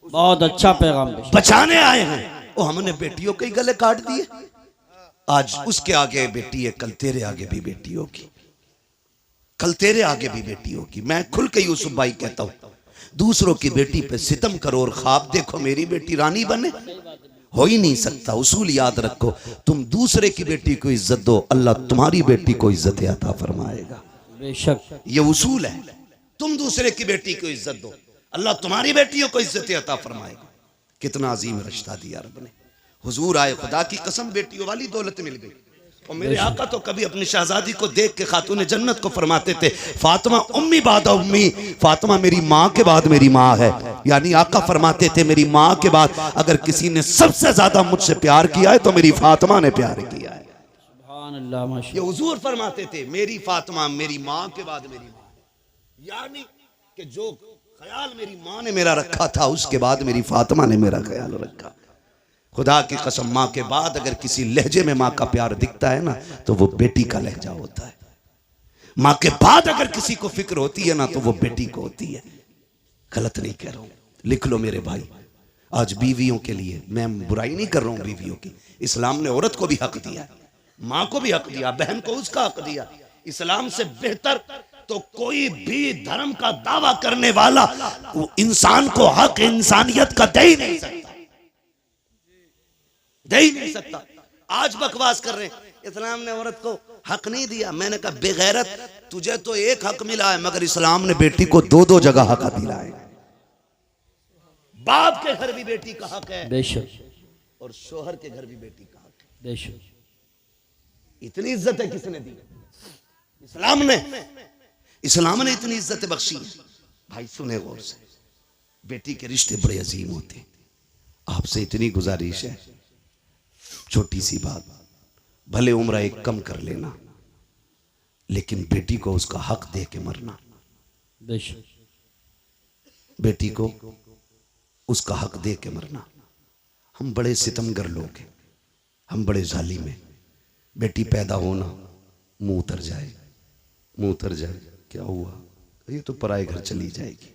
बहुत अच्छा पैगाम बचाने आए हैं। वो हमने बेटियों के ही गले काट दिए। आज उसके आगे बेटी है, कल तेरे आगे भी बेटी होगी, कल तेरे आगे भी बेटी होगी। मैं खुल के यूसुफ भाई कहता हूं, दूसरों की बेटी पे सितम करो और ख्वाब देखो मेरी बेटी रानी बने, हो ही नहीं सकता। उसूल याद रखो, तुम दूसरे की बेटी को इज्जत दो, अल्लाह तुम्हारी बेटी को इज्जत अता फरमाएगा। बेशक ये उसूल है, तुम दूसरे की बेटी को इज्जत दो, अल्लाह तुम्हारी बेटियों को इज्जत अता फरमाएगा। कितना अजीम रिश्ता दिया रब ने। हुजूर आए, खुदा की कसम बेटियों वाली दौलत मिल गई। और मेरे आका तो कभी अपनी शहजादी को देख के खातून जन्नत को फरमाते थे फातिमा उम्मी बादा उम्मी, फातिमा मेरी माँ के बाद मेरी माँ है। यानी आका फरमाते थे मेरी माँ के बाद अगर किसी ने सबसे ज्यादा मुझसे प्यार किया है तो मेरी फातिमा ने प्यार किया है। सुभान अल्लाह माशाअल्लाह। ये हुजूर फरमाते थे मेरी फातिमा मेरी माँ के बाद मेरी माँ, यानी कि जो ख्याल मेरी माँ ने मेरा रखा था उसके बाद मेरी फातिमा ने मेरा ख्याल रखा। खुदा की कसम माँ के बाद अगर किसी लहजे में माँ का प्यार दिखता है ना तो वो बेटी का लहजा होता है। माँ के बाद अगर किसी को फिक्र होती है ना तो वो बेटी को होती है। गलत नहीं कह रहा हूं, लिख लो मेरे भाई। आज बीवियों के लिए मैं बुराई नहीं कर रहा हूं बीवियों की, इस्लाम ने औरत को भी हक दिया, माँ को भी हक दिया, बहन को उसका हक दिया। इस्लाम से बेहतर तो कोई भी धर्म का दावा करने वाला वो इंसान को हक इंसानियत का दे ही नहीं सकता, दे ही नहीं सकता। आज बकवास कर रहे हैं इस्लाम ने औरत को हक नहीं दिया। मैंने कहा बेगैरत, तुझे तो एक हक मिला है मगर इस्लाम ने बेटी को 2-2 जगह हक दिला है। बाप के घर भी बेटी का हक है बेशक, और शोहर के घर भी बेटी का हक है। बेशक इतनी इज्जत है किसने दी? इस्लाम ने। इस्लाम ने इतनी इज्जत बख्शी है। भाई सुने गौर से, बेटी के रिश्ते बड़े अजीम होते हैं। आपसे इतनी गुजारिश है, छोटी सी बात, भले उम्र एक कम कर लेना, लेकिन बेटी को उसका हक दे के मरना। बेटी को उसका हक दे के मरना। हम बड़े सितमगर लोग हैं, हम बड़े जालिम हैं। बेटी पैदा होना, मुंह उतर जाए, मुंह उतर जाए, क्या हुआ, ये तो पराए घर चली जाएगी।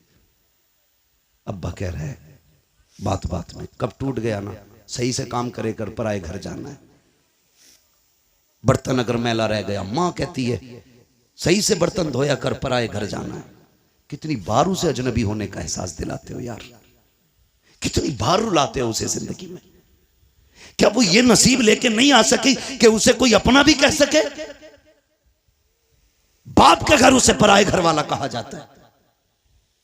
अब्बा कह रहा है बात बात में, कब टूट गया ना, सही से काम करे कर, पराए घर जाना है। बर्तन अगर मैला रह गया, माँ कहती है सही से बर्तन धोया कर, पराए घर जाना है। कितनी बार उसे अजनबी होने का एहसास दिलाते हो यार, कितनी बार रुलाते हो उसे जिंदगी में। क्या वो ये नसीब लेके नहीं आ सकी कि उसे कोई अपना भी कह सके? बाप के घर उसे पराए घर वाला कहा जाता है।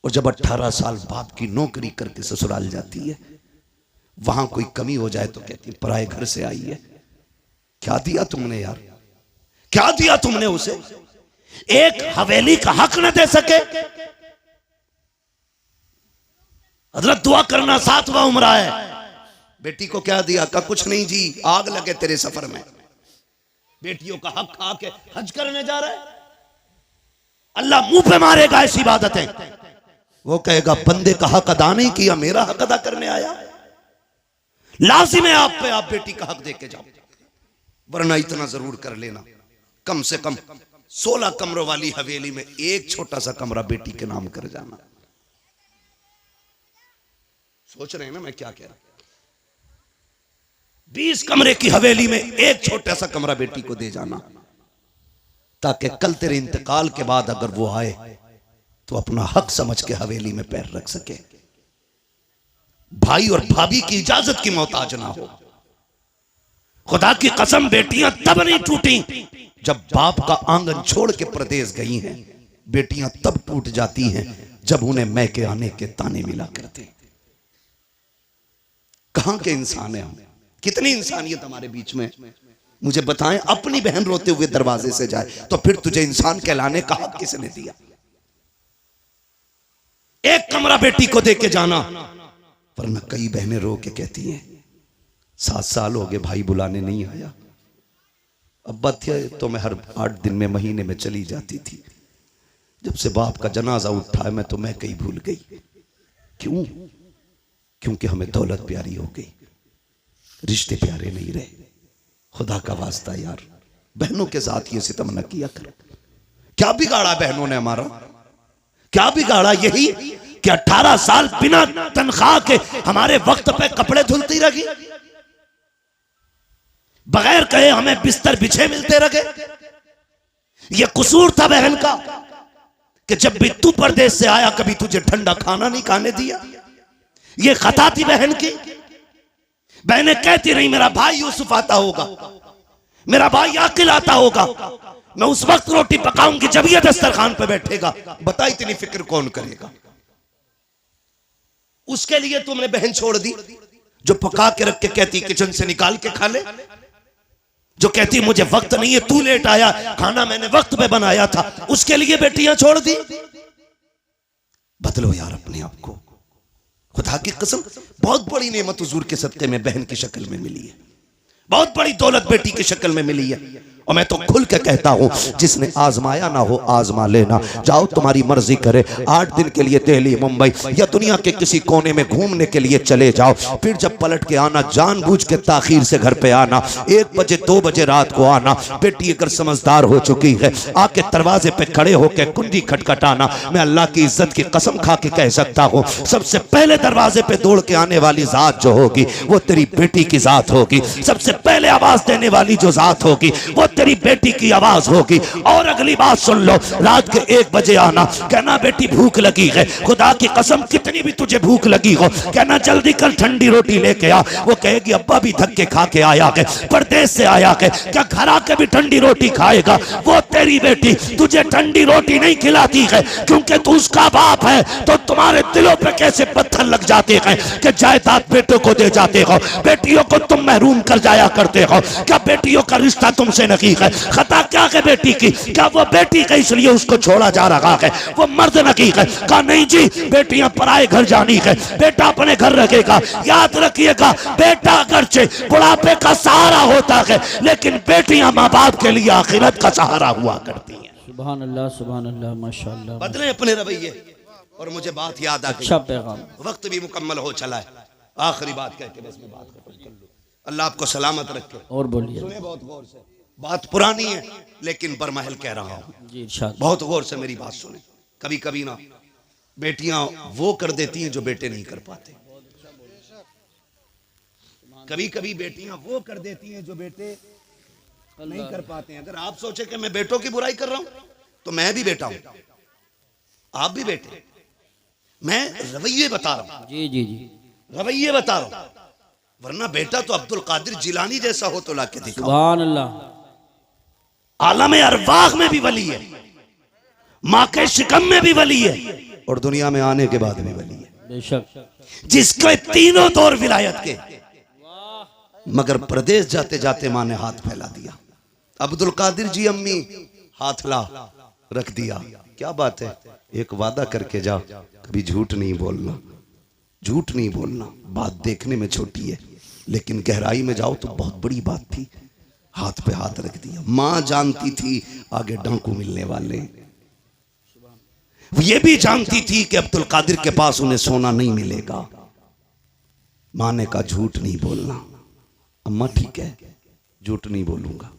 और जब 18 साल बाप की नौकरी करके ससुराल जाती है, वहां कोई कमी हो जाए तो कहती है पराए घर से आई है। क्या दिया तुमने यार, क्या दिया तुमने उसे? एक हवेली का हक न दे सके। हजरत दुआ करना 7वां उम्र है। बेटी को क्या दिया? का कुछ नहीं जी, आग लगे तेरे सफर में। बेटियों का हक खा के हज करने जा रहा है। अल्लाह मुंह पे मारेगा ऐसी इबादतें। वो कहेगा बंदे का हक अदा नहीं किया, मेरा हक अदा करने आया। लाजिम है आप पे, आप बेटी का हक दे के जाओ, वरना इतना जरूर कर लेना, कम से कम 16 कमरों वाली हवेली में एक छोटा सा कमरा बेटी के नाम कर जाना। सोच रहे हैं ना मैं क्या कह रहा हूं? 20 कमरे की हवेली में एक छोटा सा कमरा बेटी को दे जाना, ताकि कल तेरे इंतकाल के बाद अगर वो आए तो अपना हक समझ के हवेली में पैर रख सके। भाई और भाभी की इजाजत की मोहताज ना हो। खुदा की कसम, बेटियां तब नहीं टूटी जब बाप का आंगन छोड़ के परदेस गई हैं। बेटियां तब टूट जाती हैं जब उन्हें मैके आने के ताने मिला करते। कहां के इंसान है हम? कितनी इंसानियत हमारे बीच में? मुझे बताएं, अपनी बहन रोते हुए दरवाजे से जाए तो फिर तुझे इंसान कहलाने का हक किसने दिया? एक कमरा बेटी को दे के जाना, वरना कई बहनें रो के कहती हैं 7 साल हो गए भाई बुलाने नहीं आया। अब्बा थे तो मैं हर 8 दिन में, महीने में चली जाती थी। जब से बाप का जनाजा उठा है मैं तो मैं कहीं भूल गई। क्यों? क्योंकि हमें दौलत प्यारी हो गई, रिश्ते प्यारे नहीं रहे। खुदा का वास्ता यार, बहनों के साथ ये सितम न किया करो। क्या बिगाड़ा बहनों ने हमारा? क्या बिगाड़ा? यही कि 18 साल बिना तनख्वाह के हमारे वक्त पे कपड़े धुलती रही, बगैर कहे हमें बिस्तर बिछे मिलते रहे। यह कसूर था बहन का कि जब भी तू परदेश से आया कभी तुझे ठंडा खाना नहीं खाने दिया। यह खता थी बहन की। बहनें कहती रही मेरा भाई यूसुफ आता होगा, मेरा भाई आकिल आता होगा, मैं उस वक्त रोटी पकाऊंगी जब ये दस्तरखान पे बैठेगा। बता इतनी फिक्र कौन करेगा? उसके लिए तुमने बहन छोड़ दी जो पका के रख के कहती किचन से निकाल के खा ले, जो कहती मुझे वक्त नहीं है, तू लेट आया, खाना मैंने वक्त पे बनाया था, उसके लिए बेटियां छोड़ दी। बदलो यार अपने आप को। खुदा की कसम, बहुत बड़ी नेमत हुजूर के सदके में बहन की शक्ल में मिली है, बहुत बड़ी दौलत बेटी की शक्ल में मिली है। और मैं तो खुल के कहता हूं, जिसने आजमाया ना हो आजमा लेना। जाओ तुम्हारी मर्जी करे, 8 दिन के लिए दिल्ली, मुंबई या दुनिया के किसी कोने में घूमने के लिए चले जाओ। फिर जब पलट के आना, जानबूझ के ताखीर से घर पे आना, 1 बजे 2 बजे रात को आना। बेटी अगर समझदार हो चुकी है, आके दरवाजे पे खड़े होकर कुंडी खटखटाना। मैं अल्लाह की इज्जत की कसम खा के कह सकता हूं, सबसे पहले दरवाजे पे दौड़ के आने वाली जात जो होगी वो तेरी बेटी की जात होगी। सबसे पहले आवाज देने वाली जो जात होगी वो तेरी बेटी की आवाज होगी। और अगली बात सुन लो, रात के 1 बजे आना, कहना बेटी भूख लगी है। खुदा की कसम, कितनी भी तुझे भूख लगी हो, कहना जल्दी कल ठंडी रोटी लेके आ। वो कहेगी अब्बा भी धक्के खा के आया है, परदेश से आया है, क्या घर आके भी ठंडी रोटी खाएगा? वो तेरी बेटी तुझे ठंडी रोटी नहीं खिलाती है क्योंकि तू उसका बाप है। तो तुम्हारे दिलों पे कैसे पत्थर लग जाते हैं कि जायदाद बेटों को दे जाते हो, बेटियों को तुम महरूम कर जाया करते करते हो? क्या बेटियों का रिश्ता तुमसे नहीं है? खता क्या है बेटी की? क्या वो बेटी का इसलिए उसको छोड़ा जा रहा है? वो मर्द नहीं है? कहा नहीं जी, बेटियां पराए घर जानी है, बेटा अपने घर रखेगा। याद रखिएगा, बेटा अगरचे बुढ़ापे का सहारा होता है, लेकिन बेटियां माँ बाप के लिए आखिरत का सहारा हुआ करती हैं। सुभान अल्लाह माशाअल्लाह। बदले अपने रवैये। और मुझे बात याद आ गई, अच्छा पैगाम। वक्त भी मुकम्मल हो चला है, आखिरी बात कह के बस मैं बात खत्म कर लूं। अल्लाह आपको सलामत रखे। और बोलिए। सुने बहुत गौर से, बात पुरानी है लेकिन बरमहल कह रहा हूं जी इरशाद। बहुत गौर से मेरी बात सुने। कभी कभी ना बेटियां वो कर देती हैं जो बेटे नहीं कर पाते। कभी कभी बेटियां वो कर देती हैं जो बेटे नहीं कर पाते हैं। अगर आप सोचे कि मैं बेटों की बुराई कर रहा हूं तो मैं भी बेटा हूं, आप भी बेटे। मैं रवैये बता रहा हूं, जी जी जी, रवैये बता रहा हूं। वरना बेटा तो अब्दुल कादिर जिलानी जैसा हो तो लाके दिखाओ। सुभान अल्लाह। आलम अरवाह में भी वली है, माँ के शिकम में भी वली है, और दुनिया में आने के बाद भी वली है। बेशक। जिसके तीनों दौर विलायत के, मगर प्रदेश जाते जाते माँ ने हाथ फैला दिया। अब्दुल कादिर जी अम्मी हाथ ला रख दिया। क्या बात है, एक वादा करके जा, कभी झूठ नहीं बोलना, झूठ नहीं बोलना। बात देखने में छोटी है लेकिन गहराई में जाओ तो बहुत बड़ी बात थी। हाथ पे हाथ रख दिया। मां जानती थी आगे डांकू मिलने वाले, ये भी जानती थी कि अब्दुल कादिर के पास उन्हें सोना नहीं मिलेगा। मां ने कहा झूठ नहीं बोलना। अम्मा ठीक है, झूठ नहीं बोलूंगा,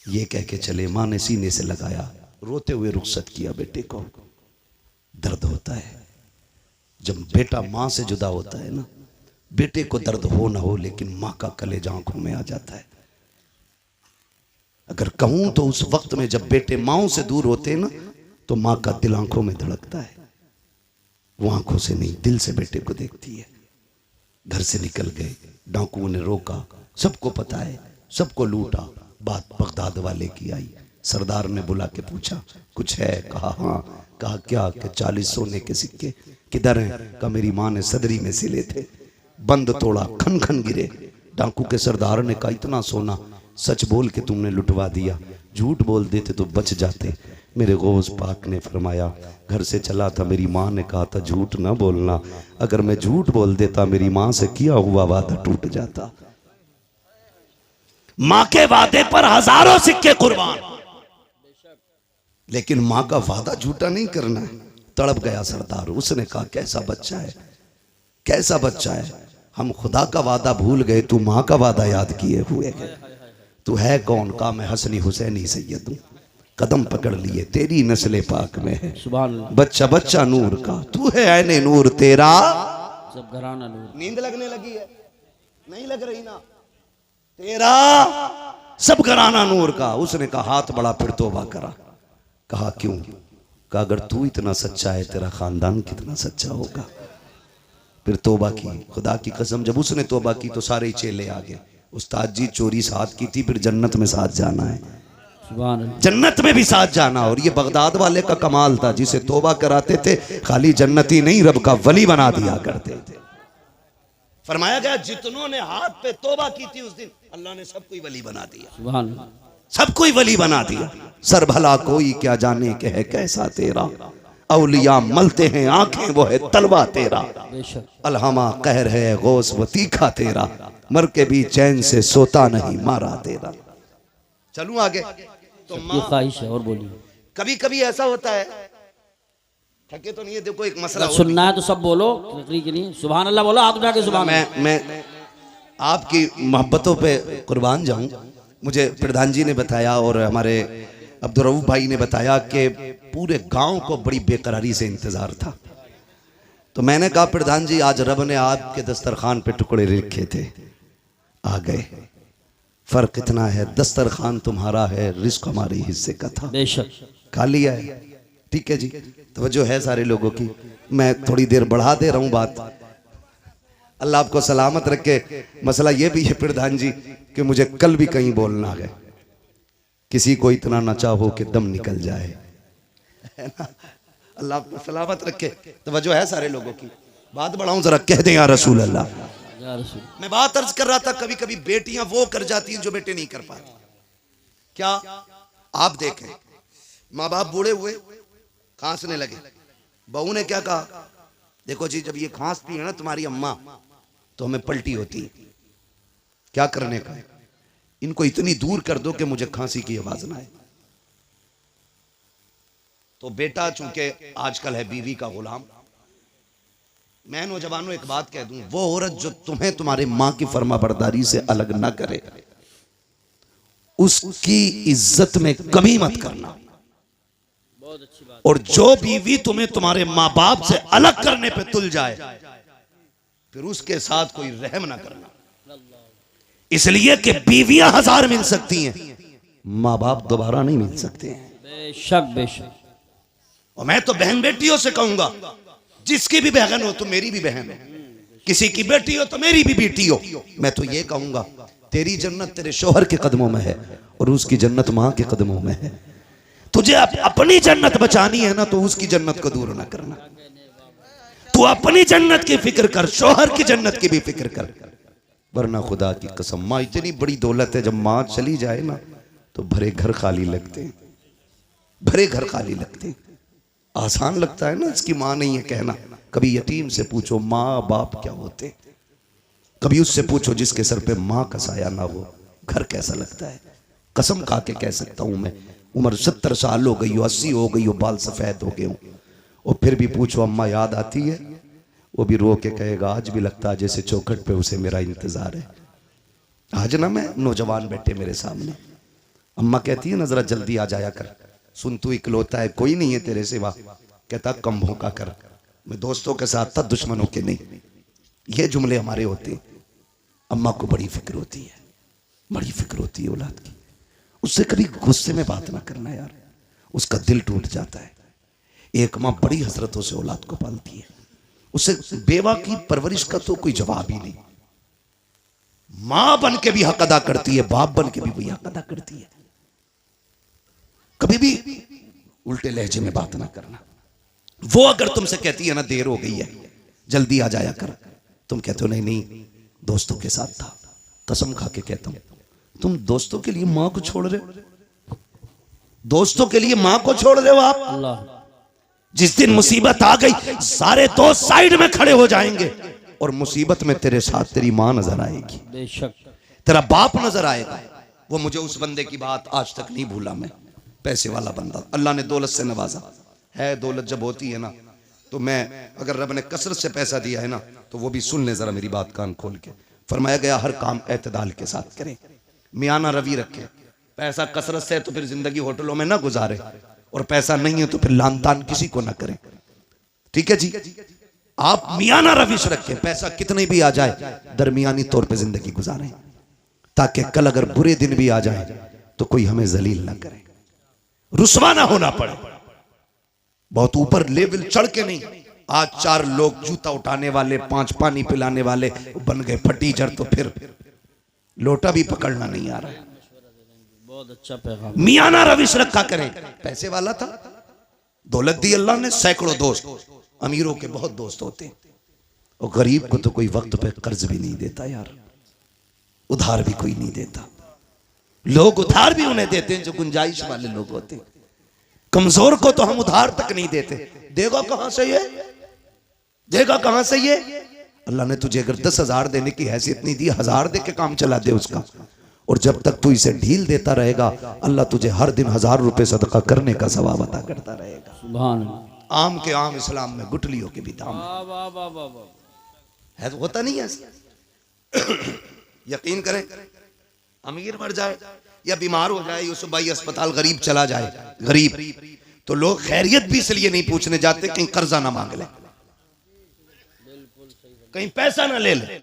ये कह के चले। मां ने सीने से लगाया, रोते हुए रुखसत किया बेटे को। दर्द होता है जब बेटा मां से जुदा होता है ना, बेटे को दर्द हो ना हो लेकिन मां का कलेजा आंखों में आ जाता है। अगर कहूं तो उस वक्त में जब बेटे माओ से दूर होते हैं ना, तो मां का दिल आंखों में धड़कता है। वो आंखों से नहीं, दिल से बेटे को देखती है। घर से निकल गए, डाकुओं ने रोका, सबको पता है, सबको लूटा। बात बगदाद वाले की आई। सरदार ने बुला के पूछा कुछ है? कहा हाँ। कहा क्या? कि 40 सोने के सिक्के। किधर हैं? कहा मेरी माँ ने सदरी में सिले थे। बंद तोड़ा, खन खन गिरे। डाकू के सरदार ने कहा इतना सोना सच बोल के तुमने लुटवा दिया, झूठ बोल देते तो बच जाते। मेरे गौस पाक ने फरमाया घर से चला था, मेरी माँ ने कहा था झूठ ना बोलना। अगर मैं झूठ बोल देता मेरी माँ से किया हुआ वादा टूट जाता। माँ के वादे पर हजारों सिक्के कुर्बान, लेकिन माँ का वादा झूठा नहीं करना है। तड़प गया सरदार। उसने कहा कैसा बच्चा है, कैसा बच्चा है, हम खुदा का वादा भूल गए, तू माँ का वादा याद किए हुए है। तू है कौन? कहा मैं हसनी हुसैनी सैयद हूं, कदम पकड़ लिए तेरी नस्ले पाक में है। सुभान अल्लाह। बच्चा बच्चा नूर का, तू है ऐने नूर तेरा सब घराना नूर। नींद लगने लगी है? नहीं लग रही ना? तेरा सब घराना नूर का। उसने कहा हाथ बड़ा, फिर तौबा करा। कहा क्यों? कहा अगर तू इतना सच्चा है तेरा खानदान कितना सच्चा होगा। फिर तौबा की। खुदा की कसम जब उसने तौबा की तो सारे चेले आ गए। उस्ताद जी चोरी साथ की थी, फिर जन्नत में साथ जाना है, सुभान अल्लाह। जन्नत में भी साथ जाना। और ये बगदाद वाले का कमाल था, जिसे तौबा कराते थे खाली जन्नती नहीं रब का वली बना दिया करते थे। फरमाया गया जितनों ने हाथ पे तौबा की थी उस दिन अल्लाह ने सबको ही वली बना दिया, सुभान अल्लाह। सबको ही वली बना दिया। सर भला कोई क्या जाने के है कैसा तेरा, औलिया मलते हैं आंखें वो है तलवा तेरा। बेशक। अलहमा कहर है गौस वो तीखा तेरा, मर के भी चैन से सोता नहीं मारा तेरा। चलूं आगे तो ये ख्वाहिश है। और बोलिए। कभी कभी ऐसा होता है, थके तो नहीं है, देखो एक मसला अगर सुनना है तो सब बोलो, तकरीर के लिए सुभान अल्लाह बोलो, हाथ उठा के सुभान। मैं आपकी मोहब्बतों पे कुर्बान जाऊं। मुझे प्रधान जी ने बताया और हमारे अब्दुल रऊफ भाई ने बताया कि पूरे गांव को बड़ी बेकरारी से इंतजार था। तो मैंने कहा प्रधान जी आज रब ने आपके दस्तरखान पे टुकड़े लिखे थे, आ गए। फर्क इतना है दस्तरखान तुम्हारा है, रिस्क हमारे हिस्से का था, बेशक। खा लिया है। ठीक है जी, तवज्जो है सारे लोगों की। मैं थोड़ी देर बढ़ा दे रहा हूं बात, अल्लाह आपको सलामत रखे। मसला ये भी है प्रधान जी कि मुझे कल भी कहीं बोलना है, किसी को इतना न चाहो कि दम निकल जाए, है ना? अल्लाह आपको सलामत रखे। तवज्जो है सारे लोगों की। बात बढ़ाऊं जरा, कह दें या रसूल अल्लाह। या रसूल। मैं बात अर्ज कर रहा था, कभी कभी बेटियां वो कर जाती हैं जो बेटे नहीं कर पाते। क्या आप देखें, माँ बाप बूढ़े हुए, खांसने लगे, बहू ने क्या कहा, देखो जी जब ये खांसती है ना तुम्हारी अम्मा तो हमें पलटी होती है, क्या करने का, इनको इतनी दूर कर दो कि मुझे खांसी की आवाज ना आए। तो बेटा चूंकि आजकल है बीवी का गुलाम, मैं नौजवानों एक बात कह दूं, वो औरत जो तुम्हें तुम्हारे मां की फर्माबरदारी से अलग ना करे, उसकी इज्जत में कमी मत करना। बहुत अच्छी बात। और जो बीवी तुम्हें तुम्हारे माँ बाप से अलग करने पे तुल जाए, फिर उसके साथ कोई रहम ना करना, इसलिए कि बीवियां 1000 मिल सकती हैं, माँ बाप दोबारा नहीं मिल सकते हैं। बेशक बेशक। और मैं तो बहन बेटियों से कहूंगा, जिसकी भी बहन हो तो मेरी भी बहन हो, किसी की बेटी हो तो मेरी भी बेटी हो। मैं तो ये कहूंगा, तेरी जन्नत तेरे शोहर के कदमों में है और उसकी जन्नत मां के कदमों में है। तुझे अपनी जन्नत बचानी है ना, तो उसकी जन्नत को दूर ना करना। तू अपनी जन्नत की फिक्र कर, शोहर की जन्नत की भी फिक्र कर, वरना खुदा की कसम मां इतनी बड़ी दौलत है, जब मां चली जाए ना तो भरे घर खाली लगते हैं, भरे घर खाली लगते हैं। आसान लगता है ना इसकी मां नहीं है कहना, कभी यतीम से पूछो माँ बाप क्या होते, कभी उससे पूछो जिसके सर पे माँ का साया ना हो, घर कैसा लगता है। कसम खा के कह सकता हूं मैं, उम्र 70 साल हो गई हो, 80 हो गई हो, बाल सफेद हो गए हो, और फिर भी पूछो अम्मा याद आती है, वो भी रो के कहेगा आज भी लगता है जैसे चौखट पे उसे मेरा इंतजार है। आज ना मैं नौजवान बैठे मेरे सामने, अम्मा कहती है ना जरा जल्दी आ जाया कर, सुन तू इकलौता है, कोई नहीं है तेरे सिवा, कहता कम भौंका कर, मैं दोस्तों के साथ था दुश्मनों के नहीं। ये जुमले हमारे होते हैं। अम्मा को बड़ी फिक्र होती है, बड़ी फिक्र होती है औलाद की। उससे कभी गुस्से में बात ना करना यार, उसका दिल टूट जाता है। एक माँ बड़ी हसरतों से औलाद को पालती है, उसे बेवा की परवरिश का तो कोई जवाब ही नहीं। मां बन के भी हक अदा करती है, बाप बन के भी वही हक अदा करती है। कभी भी उल्टे लहजे में बात ना करना। वो अगर तुमसे कहती है ना देर हो गई है जल्दी आ जाया कर, तुम कहते हो नहीं नहीं दोस्तों के साथ था, कसम खा के कहता हूं तुम दोस्तों के लिए मां को छोड़ रहे हो, दोस्तों के लिए मां को छोड़ रहे हो आप। अल्लाह। जिस दिन मुसीबत आ गई सारे दोस्त साइड में खड़े हो जाएंगे और मुसीबत में तेरे साथ तेरी मां नजर आएगी, बेशक तेरा बाप नजर आएगा। वो मुझे उस बंदे की बात आज तक नहीं भूला मैं, पैसे वाला बंदा, अल्लाह ने दौलत से नवाजा है। दौलत जब होती है ना तो मैं, अगर रब ने कसरत से पैसा दिया है ना तो वो भी सुन ले जरा मेरी बात कान खोल के। फरमाया गया हर काम एतदाल के साथ करें, मियाना रवि रखे। पैसा कसरत से है तो फिर जिंदगी होटलों में ना गुजारे, और पैसा नहीं है तो फिर लान तान किसी को ना करें, ठीक है जी। आप मियाना रविश रखें, पैसा कितने भी आ जाए दरमियानी तौर पे जिंदगी गुजारें, ताकि कल अगर बुरे दिन भी आ जाए तो कोई हमें जलील ना करे, रुसवा ना होना पड़े। बहुत ऊपर लेवल चढ़ के नहीं। आज 4 लोग जूता उठाने वाले, 5 पानी पिलाने वाले बन गए फटीचर, तो फिर लोटा भी पकड़ना नहीं आ रहा है। बहुत अच्छा पैगाम। मियाना रविश रखा करें। पैसे वाला था, दौलत दी अल्लाह ने, सैकड़ों दोस्त, अमीरों के बहुत दोस्त होते हैं, और गरीब को तो कोई वक्त पे कर्ज भी नहीं देता यार, उधार भी कोई नहीं देता। लोग उधार भी उन्हें देते हैं जो गुंजाइश वाले लोग होते हैं, कमजोर को तो हम उधार तक नहीं देते। देगा कहां से ये, देगा कहां से ये। अल्लाह ने तुझे अगर 10,000 देने की हैसियत नहीं दी, 1000 दे के काम चला दे उसका, और जब तक तू इसे ढील देता रहेगा अल्लाह तुझे हर दिन 1000 रुपए सदका करने का सवाब अता करता रहेगा। सुभान अल्लाह। आम के आम इस्लाम में गुटलियों के भी दाम है। वाह वाह वाह वाह वाह। है तो होता नहीं है यकीन करें, अमीर मर जाए या बीमार हो जाए, यूसुफ भाई अस्पताल, गरीब चला जाए, गरीब, तो लोग खैरियत भी इसलिए नहीं पूछने जाते कहीं कर्जा ना मांग ले, कहीं पैसा ना ले ले।